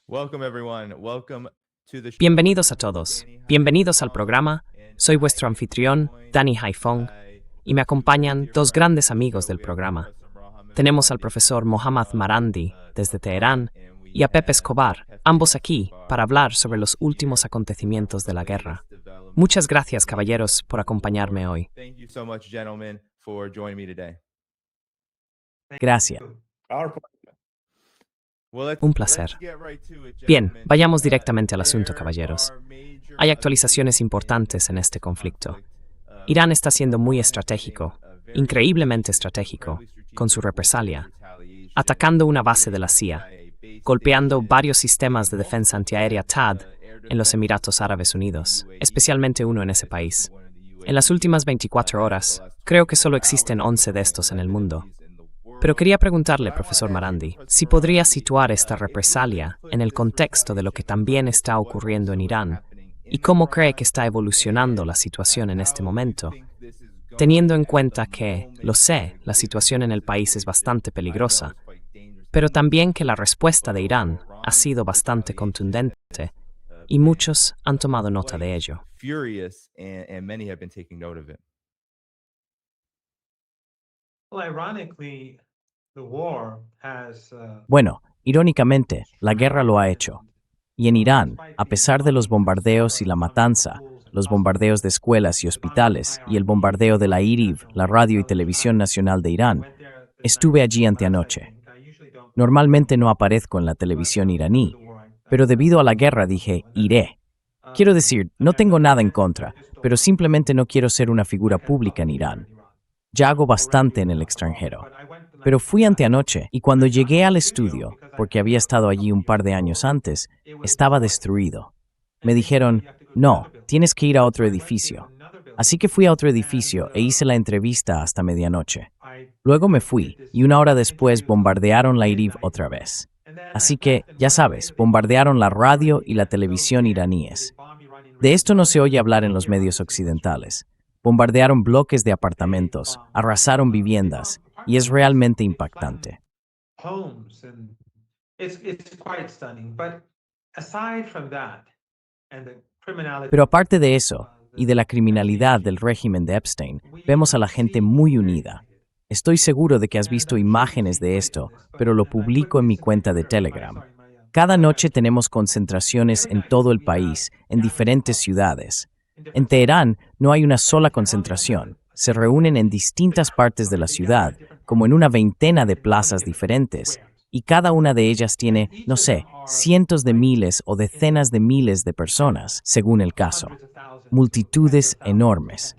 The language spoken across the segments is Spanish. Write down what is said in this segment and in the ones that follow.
Welcome everyone. Welcome to the show. Bienvenidos a todos. Bienvenidos al programa. Soy vuestro anfitrión, Danny Haifong, y me acompañan dos grandes amigos del programa. Tenemos al profesor Mohammad Marandi, desde Teherán, y a Pepe Escobar, ambos aquí, para hablar sobre los últimos acontecimientos de la guerra. Muchas gracias, caballeros, por acompañarme hoy. Thank you so much, gentlemen, for joining me today. Gracias. Well, Un placer. let's get right to it, Bien, gentlemen. vayamos directamente al asunto, There caballeros. are major Hay actualizaciones importantes en este conflicto. Irán está siendo muy estratégico, increíblemente estratégico, con su represalia, atacando una base de la CIA, golpeando varios sistemas de defensa antiaérea THAAD en los Emiratos Árabes Unidos, especialmente uno en ese país. En las últimas 24 horas, creo que solo existen 11 de estos en el mundo. Pero quería preguntarle, profesor Marandi, si podría situar esta represalia en el contexto de lo que también está ocurriendo en Irán y cómo cree que está evolucionando la situación en este momento, teniendo en cuenta que, lo sé, la situación en el país es bastante peligrosa, pero también que la respuesta de Irán ha sido bastante contundente y muchos han tomado nota de ello. furious, and many have been taking note of it. Well, ironically, the war has Bueno, irónicamente, la guerra lo ha hecho. Y en Irán, a pesar de los bombardeos y la matanza, los bombardeos de escuelas y hospitales y el bombardeo de la IRIV, la Radio y Televisión Nacional de Irán, estuve allí anteanoche. Normalmente no aparezco en la televisión iraní, pero debido a la guerra dije, iré. Quiero decir, no tengo nada en contra, pero simplemente no quiero ser una figura pública en Irán. Ya hago bastante en el extranjero. Pero fui anteanoche y cuando llegué al estudio, porque había estado allí un par de años antes, estaba destruido. Me dijeron, no, tienes que ir a otro edificio. Así que fui a otro edificio e hice la entrevista hasta medianoche. Luego me fui y una hora después bombardearon la IRIV otra vez. Así que, ya sabes, bombardearon la radio y la televisión iraníes. De esto no se oye hablar en los medios occidentales. Bombardearon bloques de apartamentos, arrasaron viviendas, y es realmente impactante. homes, and it's quite stunning. But aside from that, and the criminality, Pero aparte de eso, y de la criminalidad del régimen de Epstein, vemos a la gente muy unida. Estoy seguro de que has visto imágenes de esto, pero lo publico en mi cuenta de Telegram. Cada noche tenemos concentraciones en todo el país, en diferentes ciudades. En Teherán no hay una sola concentración. Se reúnen en distintas partes de la ciudad, como en una veintena de plazas diferentes, y cada una de ellas tiene, no sé, cientos de miles o decenas de miles de personas, según el caso. Multitudes enormes.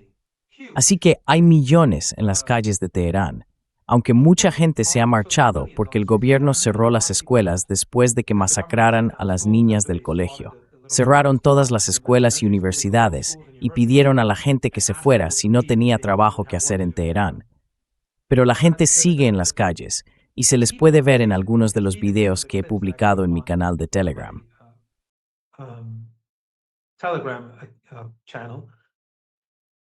Así que hay millones en las calles de Teherán, aunque mucha gente se ha marchado porque el gobierno cerró las escuelas después de que masacraran a las niñas del colegio. Cerraron todas las escuelas y universidades y pidieron a la gente que se fuera si no tenía trabajo que hacer en Teherán. Pero la gente sigue en las calles y se les puede ver en algunos de los videos que he publicado en mi canal de Telegram. um, Telegram channel,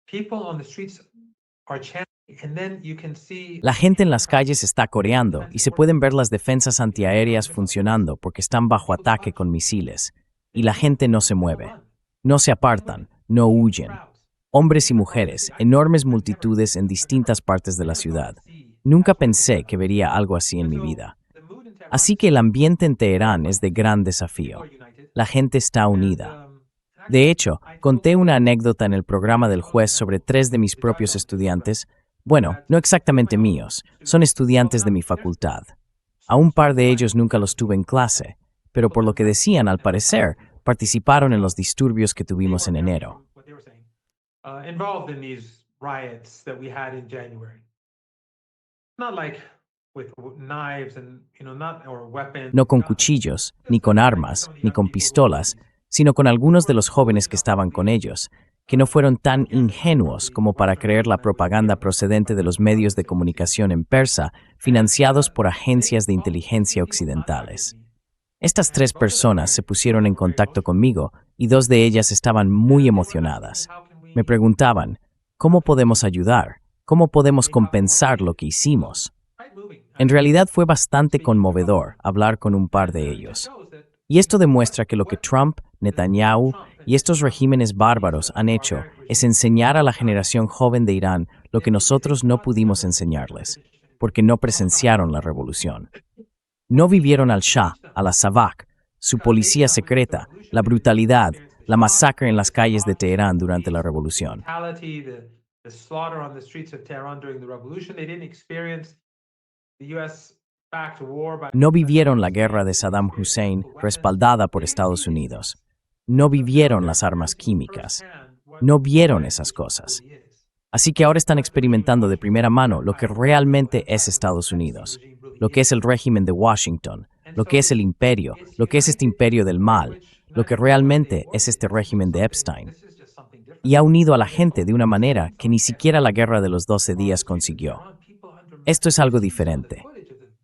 people on the streets are chanting, and then you can see La gente en las calles está coreando y se pueden ver las defensas antiaéreas funcionando porque están bajo ataque con misiles. Y la gente no se mueve, no se apartan, no huyen. Hombres y mujeres, enormes multitudes en distintas partes de la ciudad. Nunca pensé que vería algo así en mi vida. Así que el ambiente en Teherán es de gran desafío. La gente está unida. De hecho, conté una anécdota en el programa del juez sobre 3 de mis propios estudiantes. Bueno, no exactamente míos, son estudiantes de mi facultad. A un par de ellos nunca los tuve en clase, pero por lo que decían, al parecer, participaron en los disturbios que tuvimos en enero. what they were saying, involved in these riots that we had in January. Not like with knives and not or weapons. No con cuchillos, ni con armas, ni con pistolas, sino con algunos de los jóvenes que estaban con ellos, que no fueron tan ingenuos como para creer la propaganda procedente de los medios de comunicación en persa, financiados por agencias de inteligencia occidentales. Estas 3 personas se pusieron en contacto conmigo y 2 de ellas estaban muy emocionadas. Me preguntaban, ¿cómo podemos ayudar? ¿Cómo podemos compensar lo que hicimos? En realidad fue bastante conmovedor hablar con un par de ellos. Y esto demuestra que lo que Trump, Netanyahu y estos regímenes bárbaros han hecho es enseñar a la generación joven de Irán lo que nosotros no pudimos enseñarles, porque no presenciaron la revolución. No vivieron al Shah, a la Savak, su policía secreta, la brutalidad, la masacre en las calles de Teherán durante la revolución. No vivieron la guerra de Saddam Hussein respaldada por Estados Unidos. No vivieron las armas químicas. No vieron esas cosas. Así que ahora están experimentando de primera mano lo que realmente es Estados Unidos, lo que es el régimen de Washington, lo que es el imperio, lo que es este imperio del mal, lo que realmente es este régimen de Epstein. Y ha unido a la gente de una manera que ni siquiera la guerra de los 12 días consiguió. Esto es algo diferente.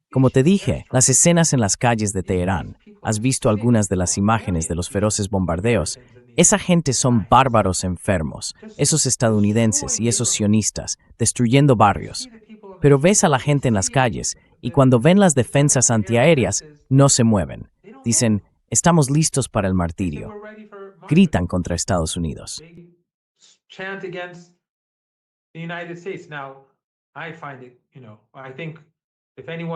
Como te dije, las escenas en las calles de Teherán, has visto algunas de las imágenes de los feroces bombardeos. Esa gente son bárbaros enfermos, esos estadounidenses y esos sionistas, destruyendo barrios. Pero ves a la gente en las calles y cuando ven las defensas antiaéreas, no se mueven. Dicen, estamos listos para el martirio. Gritan contra Estados Unidos.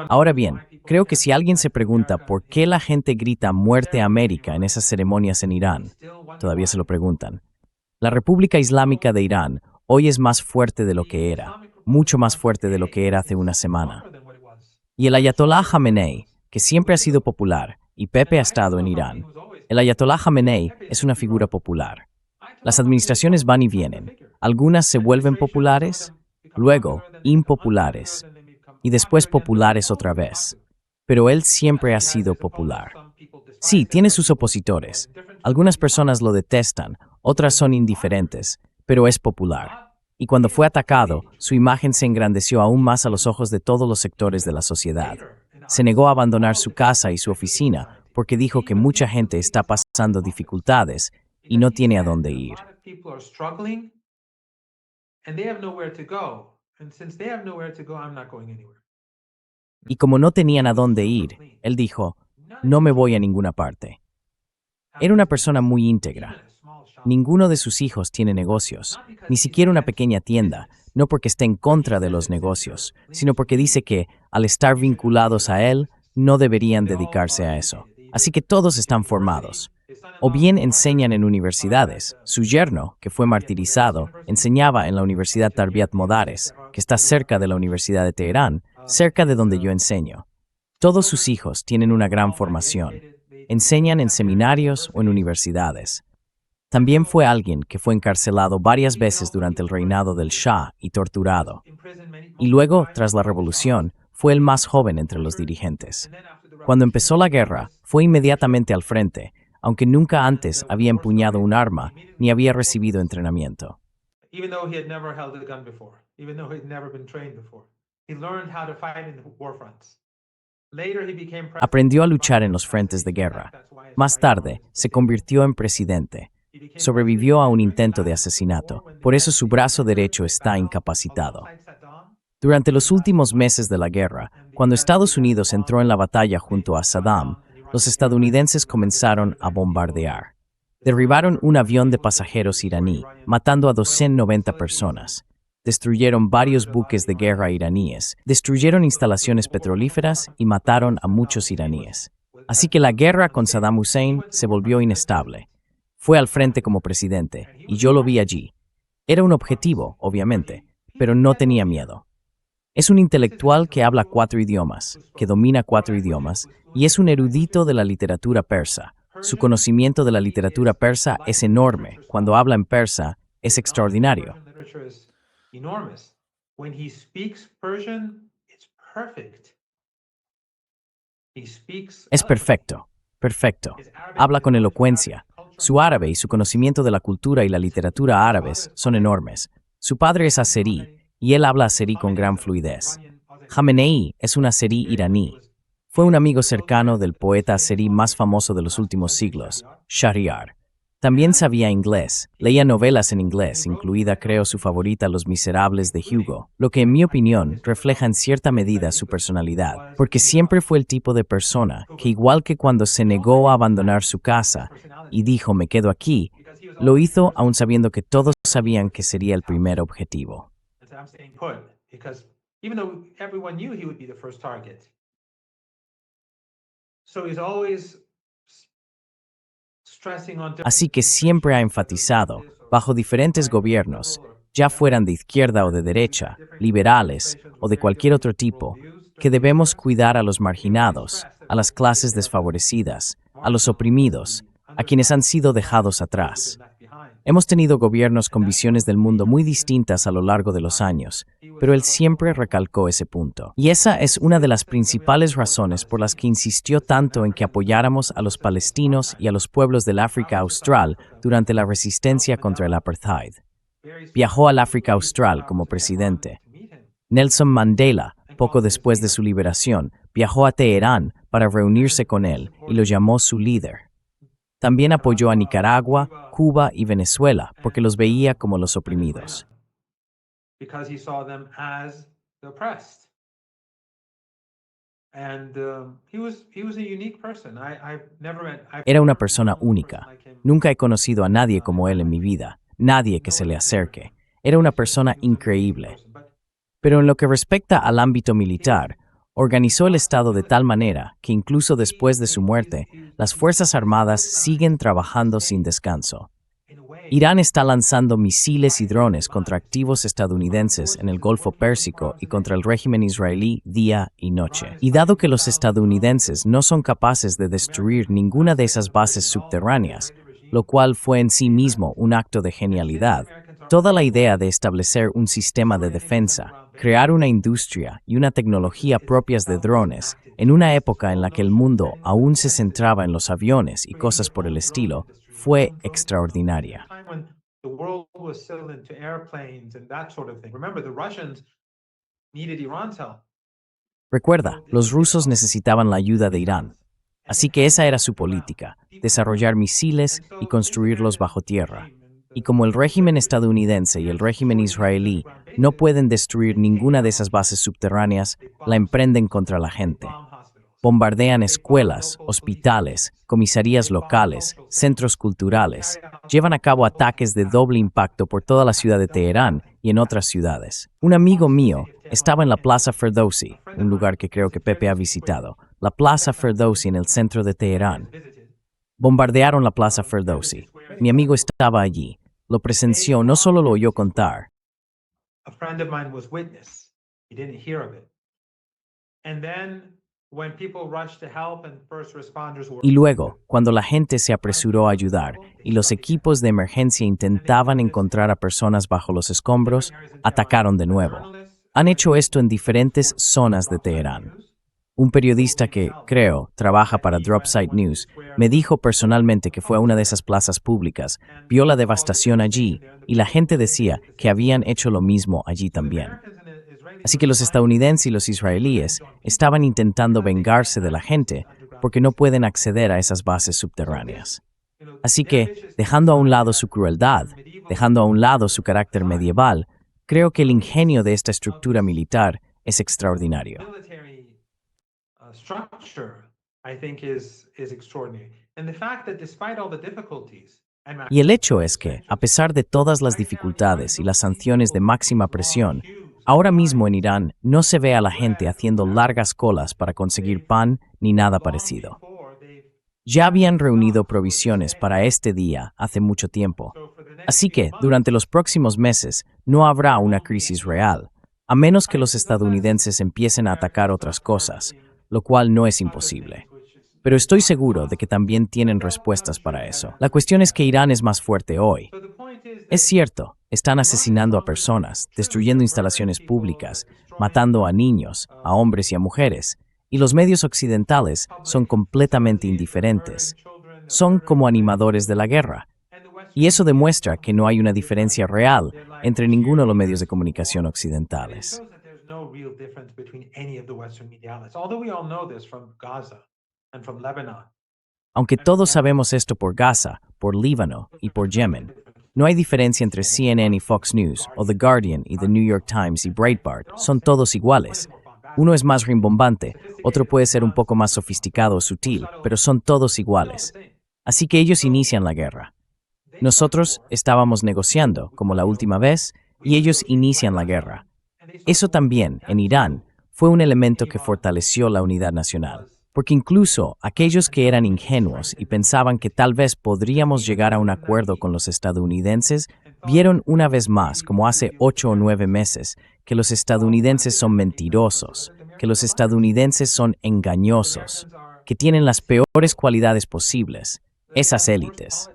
Ahora bien, creo que si alguien se pregunta por qué la gente grita muerte a América en esas ceremonias en Irán, todavía se lo preguntan. La República Islámica de Irán hoy es más fuerte de lo que era, mucho más fuerte de lo que era hace una semana. Y el Ayatollah Jamenei, que siempre ha sido popular, y Pepe ha estado en Irán, el Ayatollah Jamenei es una figura popular. Las administraciones van y vienen. Algunas se vuelven populares, luego impopulares, y después populares otra vez. Pero él siempre ha sido popular. Sí, tiene sus opositores. Algunas personas lo detestan, otras son indiferentes, pero es popular. Y cuando fue atacado, su imagen se engrandeció aún más a los ojos de todos los sectores de la sociedad. Se negó a abandonar su casa y su oficina porque dijo que mucha gente está pasando dificultades y no tiene a dónde ir. Y como no tenían a dónde ir, él dijo, no me voy a ninguna parte. Era una persona muy íntegra. Ninguno de sus hijos tiene negocios, ni siquiera una pequeña tienda, no porque esté en contra de los negocios, sino porque dice que, al estar vinculados a él, no deberían dedicarse a eso. Así que todos están formados. O bien enseñan en universidades. Su yerno, que fue martirizado, enseñaba en la Universidad Tarbiyat Modares, que está cerca de la Universidad de Teherán, cerca de donde yo enseño. Todos sus hijos tienen una gran formación. Enseñan en seminarios o en universidades. También fue alguien que fue encarcelado varias veces durante el reinado del Shah y torturado. Y luego, tras la revolución, fue el más joven entre los dirigentes. Cuando empezó la guerra, fue inmediatamente al frente, aunque nunca antes había empuñado un arma ni había recibido entrenamiento. Aprendió a luchar en los frentes de guerra. Más tarde, se convirtió en presidente. Sobrevivió a un intento de asesinato, por eso su brazo derecho está incapacitado. Durante los últimos meses de la guerra, cuando Estados Unidos entró en la batalla junto a Saddam, los estadounidenses comenzaron a bombardear. Derribaron un avión de pasajeros iraní, matando a 290 personas. Destruyeron varios buques de guerra iraníes, destruyeron instalaciones petrolíferas y mataron a muchos iraníes. Así que la guerra con Saddam Hussein se volvió inestable. Fue al frente como presidente, y yo lo vi allí. Era un objetivo, obviamente, pero no tenía miedo. Es un intelectual que habla 4 idiomas, que domina 4 idiomas, y es un erudito de la literatura persa. Su conocimiento de la literatura persa es enorme. Cuando habla en persa, es extraordinario. Es perfecto, perfecto. Habla con elocuencia. Su árabe y su conocimiento de la cultura y la literatura árabes son enormes. Su padre es azerí, y él habla azerí con gran fluidez. Jamenei es un azerí iraní. Fue un amigo cercano del poeta azerí más famoso de los últimos siglos, Shahriar. También sabía inglés, leía novelas en inglés, incluida creo su favorita Los Miserables de Hugo, lo que en mi opinión refleja en cierta medida su personalidad, porque siempre fue el tipo de persona que igual que cuando se negó a abandonar su casa y dijo me quedo aquí, lo hizo aún sabiendo que todos sabían que sería el primer objetivo. Así que siempre ha enfatizado, bajo diferentes gobiernos, ya fueran de izquierda o de derecha, liberales o de cualquier otro tipo, que debemos cuidar a los marginados, a las clases desfavorecidas, a los oprimidos, a quienes han sido dejados atrás. Hemos tenido gobiernos con visiones del mundo muy distintas a lo largo de los años, pero él siempre recalcó ese punto. Y esa es una de las principales razones por las que insistió tanto en que apoyáramos a los palestinos y a los pueblos del África Austral durante la resistencia contra el apartheid. Viajó al África Austral como presidente. Nelson Mandela, poco después de su liberación, viajó a Teherán para reunirse con él y lo llamó su líder. También apoyó a Nicaragua, Cuba y Venezuela porque los veía como los oprimidos. Era una persona única. Nunca he conocido a nadie como él en mi vida, nadie que se le acerque. Era una persona increíble. Pero en lo que respecta al ámbito militar, organizó el Estado de tal manera que incluso después de su muerte, las Fuerzas Armadas siguen trabajando sin descanso. Irán está lanzando misiles y drones contra activos estadounidenses en el Golfo Pérsico y contra el régimen israelí día y noche. Y dado que los estadounidenses no son capaces de destruir ninguna de esas bases subterráneas, lo cual fue en sí mismo un acto de genialidad, toda la idea de establecer un sistema de defensa, crear una industria y una tecnología propias de drones en una época en la que el mundo aún se centraba en los aviones y cosas por el estilo, fue extraordinaria. Recuerda, los rusos necesitaban la ayuda de Irán. Así que esa era su política, desarrollar misiles y construirlos bajo tierra. Y como el régimen estadounidense y el régimen israelí no pueden destruir ninguna de esas bases subterráneas, la emprenden contra la gente. Bombardean escuelas, hospitales, comisarías locales, centros culturales. Llevan a cabo ataques de doble impacto por toda la ciudad de Teherán y en otras ciudades. Un amigo mío estaba en la Plaza Ferdowsi, un lugar que creo que Pepe ha visitado, la Plaza Ferdowsi en el centro de Teherán. Bombardearon la Plaza Ferdowsi. Mi amigo estaba allí. Lo presenció, no solo lo oyó contar. Y luego, cuando la gente se apresuró a ayudar y los equipos de emergencia intentaban encontrar a personas bajo los escombros, atacaron de nuevo. Han hecho esto en diferentes zonas de Teherán. Un periodista que, creo, trabaja para Dropsite News, me dijo personalmente que fue a una de esas plazas públicas, vio la devastación allí y la gente decía que habían hecho lo mismo allí también. Así que los estadounidenses y los israelíes estaban intentando vengarse de la gente porque no pueden acceder a esas bases subterráneas. Así que, dejando a un lado su crueldad, dejando a un lado su carácter medieval, creo que el ingenio de esta estructura militar es extraordinario. Y el hecho es que, a pesar de todas las dificultades y las sanciones de máxima presión, ahora mismo en Irán no se ve a la gente haciendo largas colas para conseguir pan ni nada parecido. Ya habían reunido provisiones para este día hace mucho tiempo. Así que, durante los próximos meses, no habrá una crisis real, a menos que los estadounidenses empiecen a atacar otras cosas, lo cual no es imposible. Pero estoy seguro de que también tienen respuestas para eso. La cuestión es que Irán es más fuerte hoy. Es cierto, están asesinando a personas, destruyendo instalaciones públicas, matando a niños, a hombres y a mujeres, y los medios occidentales son completamente indiferentes. Son como animadores de la guerra. Y eso demuestra que no hay una diferencia real entre ninguno de los medios de comunicación occidentales. Aunque todos sabemos esto por Gaza, por Líbano y por Yemen. No hay diferencia entre CNN y Fox News, o The Guardian y The New York Times y Breitbart. Son todos iguales. Uno es más rimbombante, otro puede ser un poco más sofisticado o sutil, pero son todos iguales. Así que ellos inician la guerra. Nosotros estábamos negociando, como la última vez, y ellos inician la guerra. Eso también, en Irán, fue un elemento que fortaleció la unidad nacional, porque incluso aquellos que eran ingenuos y pensaban que tal vez podríamos llegar a un acuerdo con los estadounidenses, vieron una vez más, como hace 8 o 9 meses, que los estadounidenses son mentirosos, que los estadounidenses son engañosos, que tienen las peores cualidades posibles, esas élites.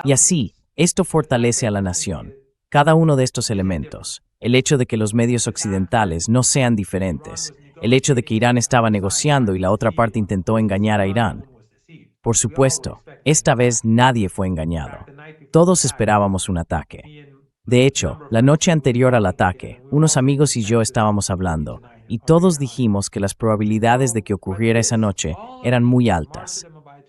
Y así, esto fortalece a la nación. Cada uno de estos elementos, el hecho de que los medios occidentales no sean diferentes, el hecho de que Irán estaba negociando y la otra parte intentó engañar a Irán. Por supuesto, esta vez nadie fue engañado. Todos esperábamos un ataque. De hecho, la noche anterior al ataque, unos amigos y yo estábamos hablando, y todos dijimos que las probabilidades de que ocurriera esa noche eran muy altas.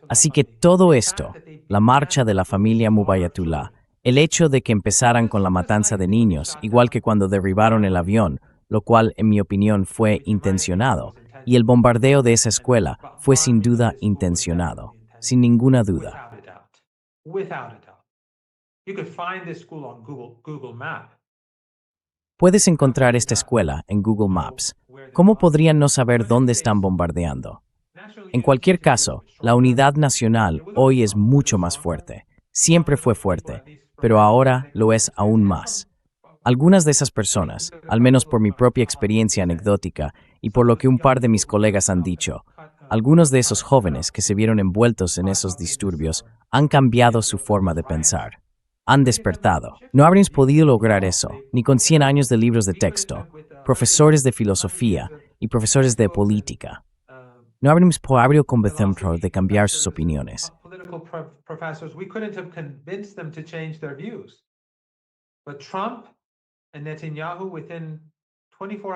Así que todo esto, la marcha de la familia Mubayatullah, el hecho de que empezaran con la matanza de niños, igual que cuando derribaron el avión, lo cual en mi opinión fue intencionado, y el bombardeo de esa escuela fue sin duda intencionado, sin ninguna duda. Puedes encontrar esta escuela en Google Maps. ¿Cómo podrían no saber dónde están bombardeando? En cualquier caso, la unidad nacional hoy es mucho más fuerte. Siempre fue fuerte, pero ahora lo es aún más. Algunas de esas personas, al menos por mi propia experiencia anecdótica y por lo que un par de mis colegas han dicho, algunos de esos jóvenes que se vieron envueltos en esos disturbios han cambiado su forma de pensar. Han despertado. No habríamos podido lograr eso, ni con 100 años de libros de texto, profesores de filosofía y profesores de política. No habríamos podido convencerlos de cambiar sus opiniones.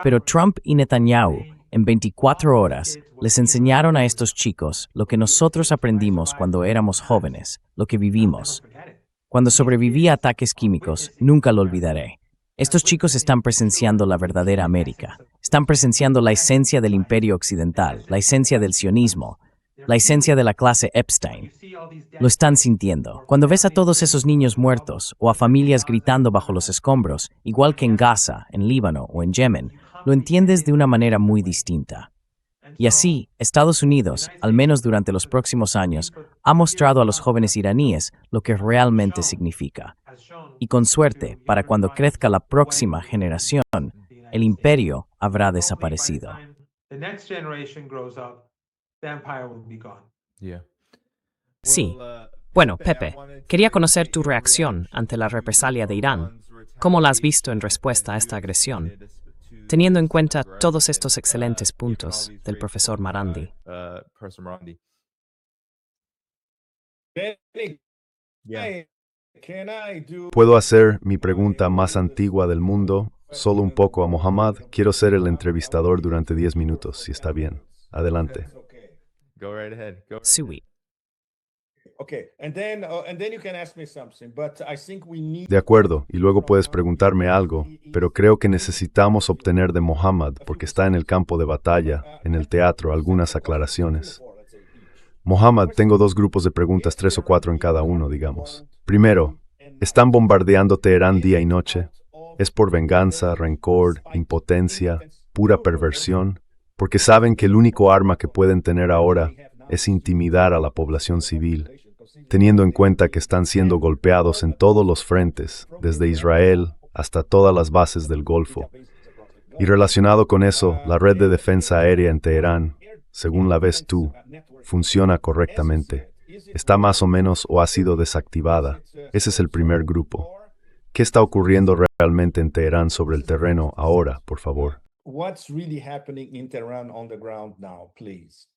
Pero Trump y Netanyahu, en 24 horas, les enseñaron a estos chicos lo que nosotros aprendimos cuando éramos jóvenes, lo que vivimos. Cuando sobreviví a ataques químicos, nunca lo olvidaré. Estos chicos están presenciando la verdadera América. Están presenciando la esencia del imperio occidental, la esencia del sionismo, la esencia de la clase Epstein. Lo están sintiendo. Cuando ves a todos esos niños muertos o a familias gritando bajo los escombros, igual que en Gaza, en Líbano o en Yemen, lo entiendes de una manera muy distinta. Y así, Estados Unidos, al menos durante los próximos años, ha mostrado a los jóvenes iraníes lo que realmente significa. Y con suerte, para cuando crezca la próxima generación, el imperio habrá desaparecido. Yeah. Sí. Bueno, Pepe, quería conocer tu reacción ante la represalia de Irán. ¿Cómo la has visto en respuesta a esta agresión? Teniendo en cuenta todos estos excelentes puntos del profesor Marandi. ¿Puedo hacer mi pregunta más antigua del mundo, solo un poco a Mohammad? Quiero ser el entrevistador durante 10 minutos, si está bien. Adelante. Go right ahead. Go. Sui. De acuerdo, y luego puedes preguntarme algo, pero creo que necesitamos obtener de Mohammad, porque está en el campo de batalla, en el teatro, algunas aclaraciones. Mohammad, tengo 2 grupos de preguntas, 3 o 4 en cada uno, digamos. Primero, ¿están bombardeando Teherán día y noche? ¿Es por venganza, rencor, impotencia, pura perversión? Porque saben que el único arma que pueden tener ahora es intimidar a la población civil, teniendo en cuenta que están siendo golpeados en todos los frentes, desde Israel hasta todas las bases del Golfo. Y relacionado con eso, la red de defensa aérea en Teherán, según la ves tú, funciona correctamente. Está más o menos o ha sido desactivada. Ese es el primer grupo. ¿Qué está ocurriendo realmente en Teherán sobre el terreno ahora, por favor? What's really happening in Tehran on the ground now, please?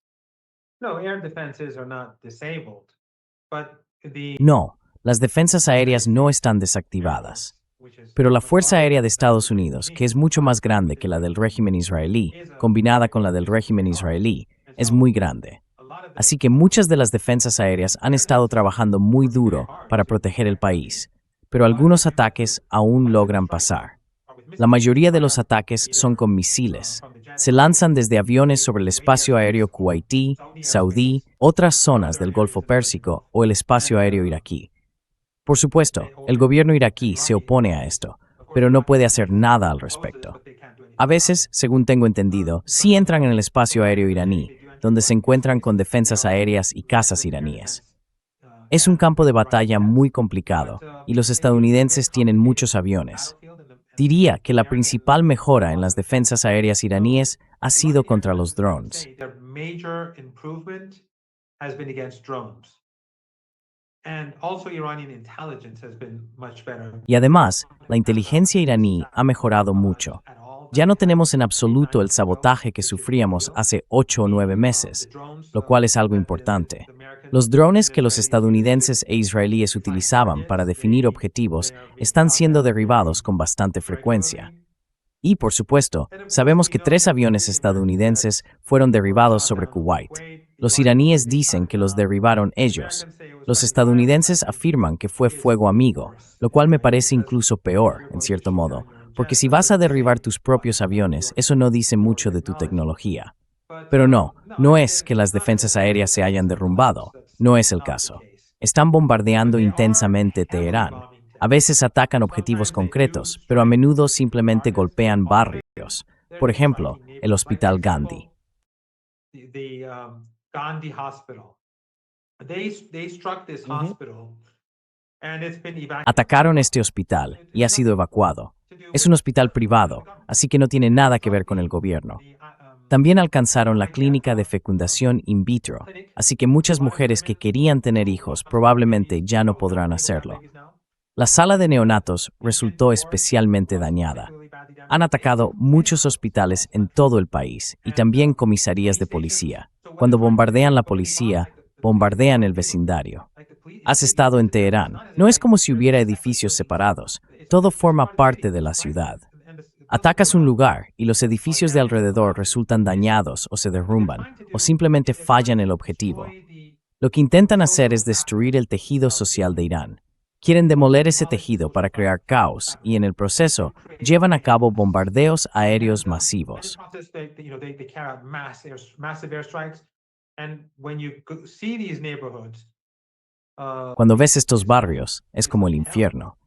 No, las defensas aéreas no están desactivadas. Pero la Fuerza Aérea de Estados Unidos, que es mucho más grande que la del régimen israelí, combinada con la del régimen israelí, es muy grande. Así que muchas de las defensas aéreas han estado trabajando muy duro para proteger el país, pero algunos ataques aún logran pasar. La mayoría de los ataques son con misiles. Se lanzan desde aviones sobre el espacio aéreo kuwaití, saudí, otras zonas del Golfo Pérsico o el espacio aéreo iraquí. Por supuesto, el gobierno iraquí se opone a esto, pero no puede hacer nada al respecto. A veces, según tengo entendido, sí entran en el espacio aéreo iraní, donde se encuentran con defensas aéreas y cazas iraníes. Es un campo de batalla muy complicado y los estadounidenses tienen muchos aviones. Diría que la principal mejora en las defensas aéreas iraníes ha sido contra los drones. Y además, la inteligencia iraní ha mejorado mucho. Ya no tenemos en absoluto el sabotaje que sufríamos hace 8 o 9 meses, lo cual es algo importante. Los drones que los estadounidenses e israelíes utilizaban para definir objetivos están siendo derribados con bastante frecuencia. Y, por supuesto, sabemos que 3 aviones estadounidenses fueron derribados sobre Kuwait. Los iraníes dicen que los derribaron ellos. Los estadounidenses afirman que fue fuego amigo, lo cual me parece incluso peor, en cierto modo, porque si vas a derribar tus propios aviones, eso no dice mucho de tu tecnología. Pero no es que las defensas aéreas se hayan derrumbado, no es el caso. Están bombardeando intensamente Teherán. A veces atacan objetivos concretos, pero a menudo simplemente golpean barrios. Por ejemplo, el Hospital Gandhi. Atacaron este hospital y ha sido evacuado. Es un hospital privado, así que no tiene nada que ver con el gobierno. También alcanzaron la clínica de fecundación in vitro, así que muchas mujeres que querían tener hijos probablemente ya no podrán hacerlo. La sala de neonatos resultó especialmente dañada. Han atacado muchos hospitales en todo el país y también comisarías de policía. Cuando bombardean la policía, bombardean el vecindario. Has estado en Teherán. No es como si hubiera edificios separados. Todo forma parte de la ciudad. Atacas un lugar y los edificios de alrededor resultan dañados o se derrumban o simplemente fallan el objetivo. Lo que intentan hacer es destruir el tejido social de Irán. Quieren demoler ese tejido para crear caos y en el proceso llevan a cabo bombardeos aéreos masivos. Cuando ves estos barrios, es como el infierno.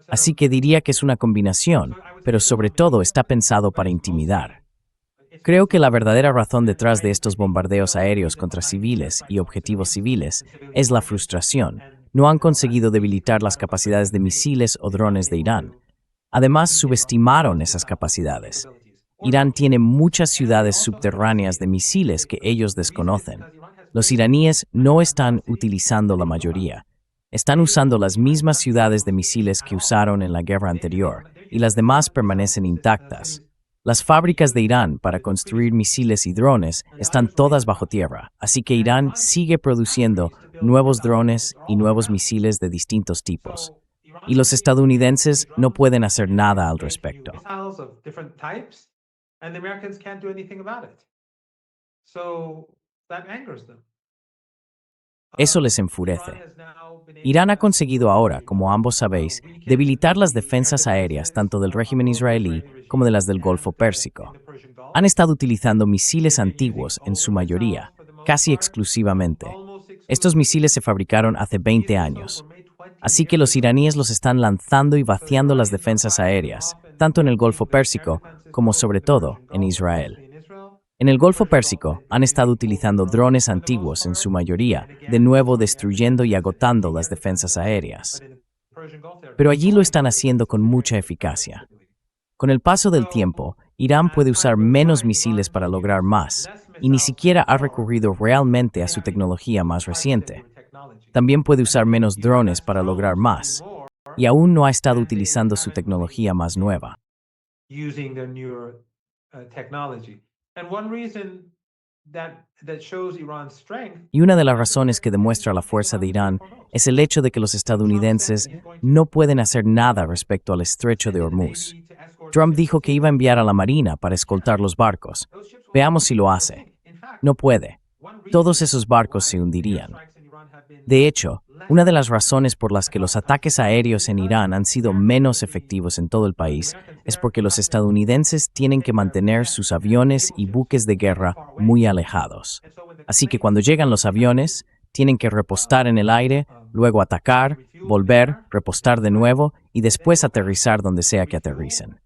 Así que diría que es una combinación, pero sobre todo está pensado para intimidar. Creo que la verdadera razón detrás de estos bombardeos aéreos contra civiles y objetivos civiles es la frustración. No han conseguido debilitar las capacidades de misiles o drones de Irán. Además, subestimaron esas capacidades. Irán tiene muchas ciudades subterráneas de misiles que ellos desconocen. Los iraníes no están utilizando la mayoría. Están usando las mismas ciudades de misiles que usaron en la guerra anterior, y las demás permanecen intactas. Las fábricas de Irán para construir misiles y drones están todas bajo tierra, así que Irán sigue produciendo nuevos drones y nuevos misiles de distintos tipos. Y los estadounidenses no pueden hacer nada al respecto. Eso les enfurece. Irán ha conseguido ahora, como ambos sabéis, debilitar las defensas aéreas tanto del régimen israelí como de las del Golfo Pérsico. Han estado utilizando misiles antiguos en su mayoría, casi exclusivamente. Estos misiles se fabricaron hace 20 años. Así que los iraníes los están lanzando y vaciando las defensas aéreas, tanto en el Golfo Pérsico como sobre todo en Israel. En el Golfo Pérsico han estado utilizando drones antiguos en su mayoría, de nuevo destruyendo y agotando las defensas aéreas. Pero allí lo están haciendo con mucha eficacia. Con el paso del tiempo, Irán puede usar menos misiles para lograr más, y ni siquiera ha recurrido realmente a su tecnología más reciente. También puede usar menos drones para lograr más, y aún no ha estado utilizando su tecnología más nueva. that shows Iran's strength. Y una de las razones que demuestra la fuerza de Irán es el hecho de que los estadounidenses no pueden hacer nada respecto al estrecho de Hormuz. Trump dijo que iba a enviar a la Marina para escoltar los barcos. Veamos si lo hace. No puede. Todos esos barcos se hundirían. De hecho, una de las razones por las que los ataques aéreos en Irán han sido menos efectivos en todo el país es porque los estadounidenses tienen que mantener sus aviones y buques de guerra muy alejados. Así que cuando llegan los aviones, tienen que repostar en el aire, luego atacar, volver, repostar de nuevo y después aterrizar donde sea que aterricen.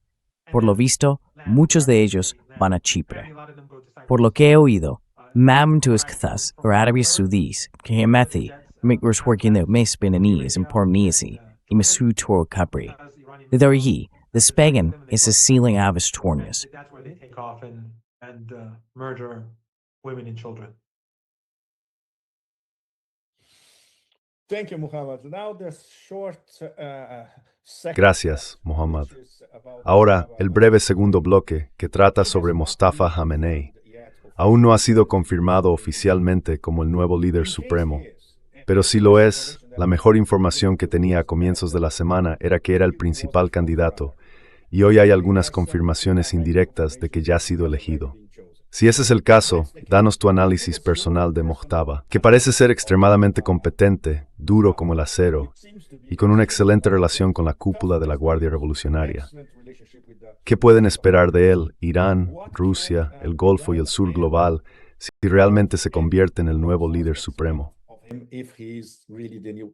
Por lo visto, muchos de ellos van a Chipre. Por lo que he oído, Mam Tuskthas, o Arabia Saudis, que Hemathi, Mikros working the Mes Benanese and Pormnesi, y Mesu Toro Capri. The Darhi, the Spagan is a ceiling avis tornius. That's where they take off and murder women and children. Thank you, Muhammad. Now the short second Gracias, Muhammad. Ahora, el breve segundo bloque, que trata sobre Mostafa Khamenei. Aún no ha sido confirmado oficialmente como el nuevo líder supremo, pero si lo es, la mejor información que tenía a comienzos de la semana era que era el principal candidato, y hoy hay algunas confirmaciones indirectas de que ya ha sido elegido. Si ese es el caso, danos tu análisis personal de Mojtaba, que parece ser extremadamente competente, duro como el acero, y con una excelente relación con la cúpula de la Guardia Revolucionaria. ¿Qué pueden esperar de él, Irán, Rusia, el Golfo y el Sur global, si realmente se convierte en el nuevo líder supremo? if he is really the new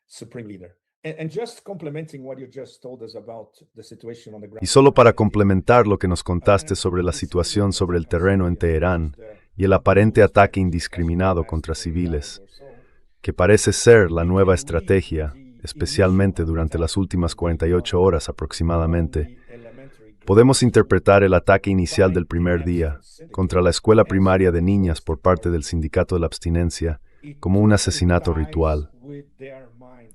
supreme leader. And just complementing what you just told us about the situation on the ground. Y solo para complementar lo que nos contaste sobre la situación sobre el terreno en Teherán y el aparente ataque indiscriminado contra civiles, que parece ser la nueva estrategia, especialmente durante las últimas 48 horas aproximadamente, podemos interpretar el ataque inicial del primer día contra la escuela primaria de niñas por parte del Sindicato de la Abstinencia como un asesinato ritual.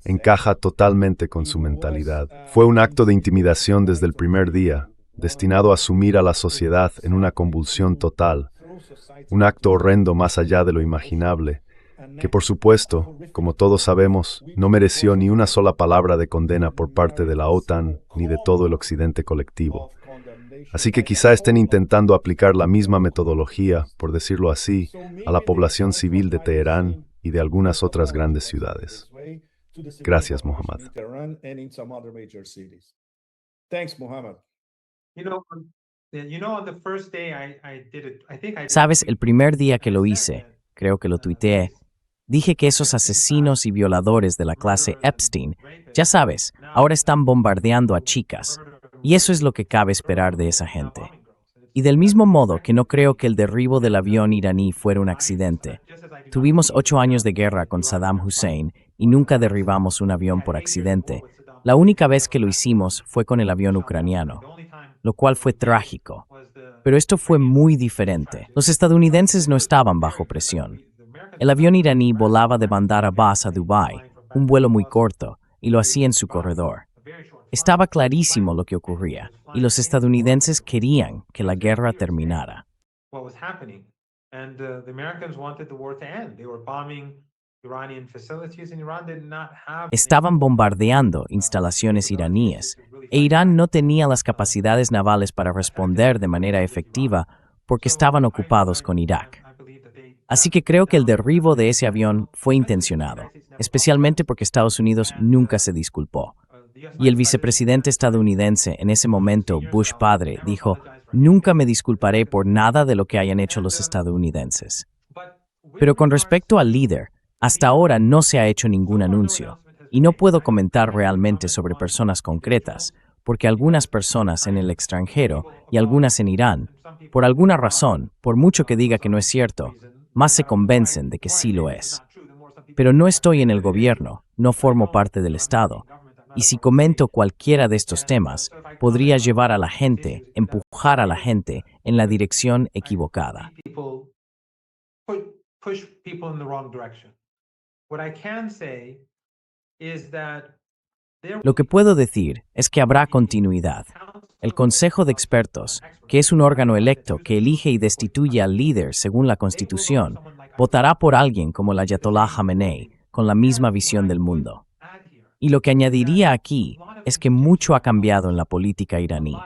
Encaja totalmente con su mentalidad. Fue un acto de intimidación desde el primer día, destinado a sumir a la sociedad en una convulsión total, un acto horrendo más allá de lo imaginable, que por supuesto, como todos sabemos, no mereció ni una sola palabra de condena por parte de la OTAN ni de todo el Occidente colectivo. Así que quizá estén intentando aplicar la misma metodología, por decirlo así, a la población civil de Teherán y de algunas otras grandes ciudades. Gracias, Muhammad. Thanks, Muhammad. On the first day I did it, I think I did Sabes, el primer día que lo hice, creo que lo tuiteé, dije que esos asesinos y violadores de la clase Epstein, ya sabes, ahora están bombardeando a chicas. Y eso es lo que cabe esperar de esa gente. Y del mismo modo que no creo que el derribo del avión iraní fuera un accidente. Tuvimos 8 años de guerra con Saddam Hussein y nunca derribamos un avión por accidente. La única vez que lo hicimos fue con el avión ucraniano, lo cual fue trágico. Pero esto fue muy diferente. Los estadounidenses no estaban bajo presión. El avión iraní volaba de Bandar Abbas a Dubái, un vuelo muy corto, y lo hacía en su corredor. Estaba clarísimo lo que ocurría, y los estadounidenses querían que la guerra terminara. what was happening. And the Americans wanted the war to end. They were bombing Iranian facilities, and Iran did not have. Estaban bombardeando instalaciones iraníes, e Irán no tenía las capacidades navales para responder de manera efectiva porque estaban ocupados con Irak. Así que creo que el derribo de ese avión fue intencionado, especialmente porque Estados Unidos nunca se disculpó. Y el vicepresidente estadounidense en ese momento, Bush padre, dijo, nunca me disculparé por nada de lo que hayan hecho los estadounidenses. Pero con respecto al líder, hasta ahora no se ha hecho ningún anuncio, y no puedo comentar realmente sobre personas concretas, porque algunas personas en el extranjero y algunas en Irán, por alguna razón, por mucho que diga que no es cierto, más se convencen de que sí lo es. Pero no estoy en el gobierno, no formo parte del Estado, y si comento cualquiera de estos temas, podría llevar a la gente, empujar a la gente en la dirección equivocada. Push people in the wrong direction. What I can say is that Lo que puedo decir es que habrá continuidad. El Consejo de Expertos, que es un órgano electo que elige y destituye al líder según la Constitución, votará por alguien como el Ayatollah Khamenei, con la misma visión del mundo. Y lo que añadiría aquí es que mucho ha cambiado en la política iraní.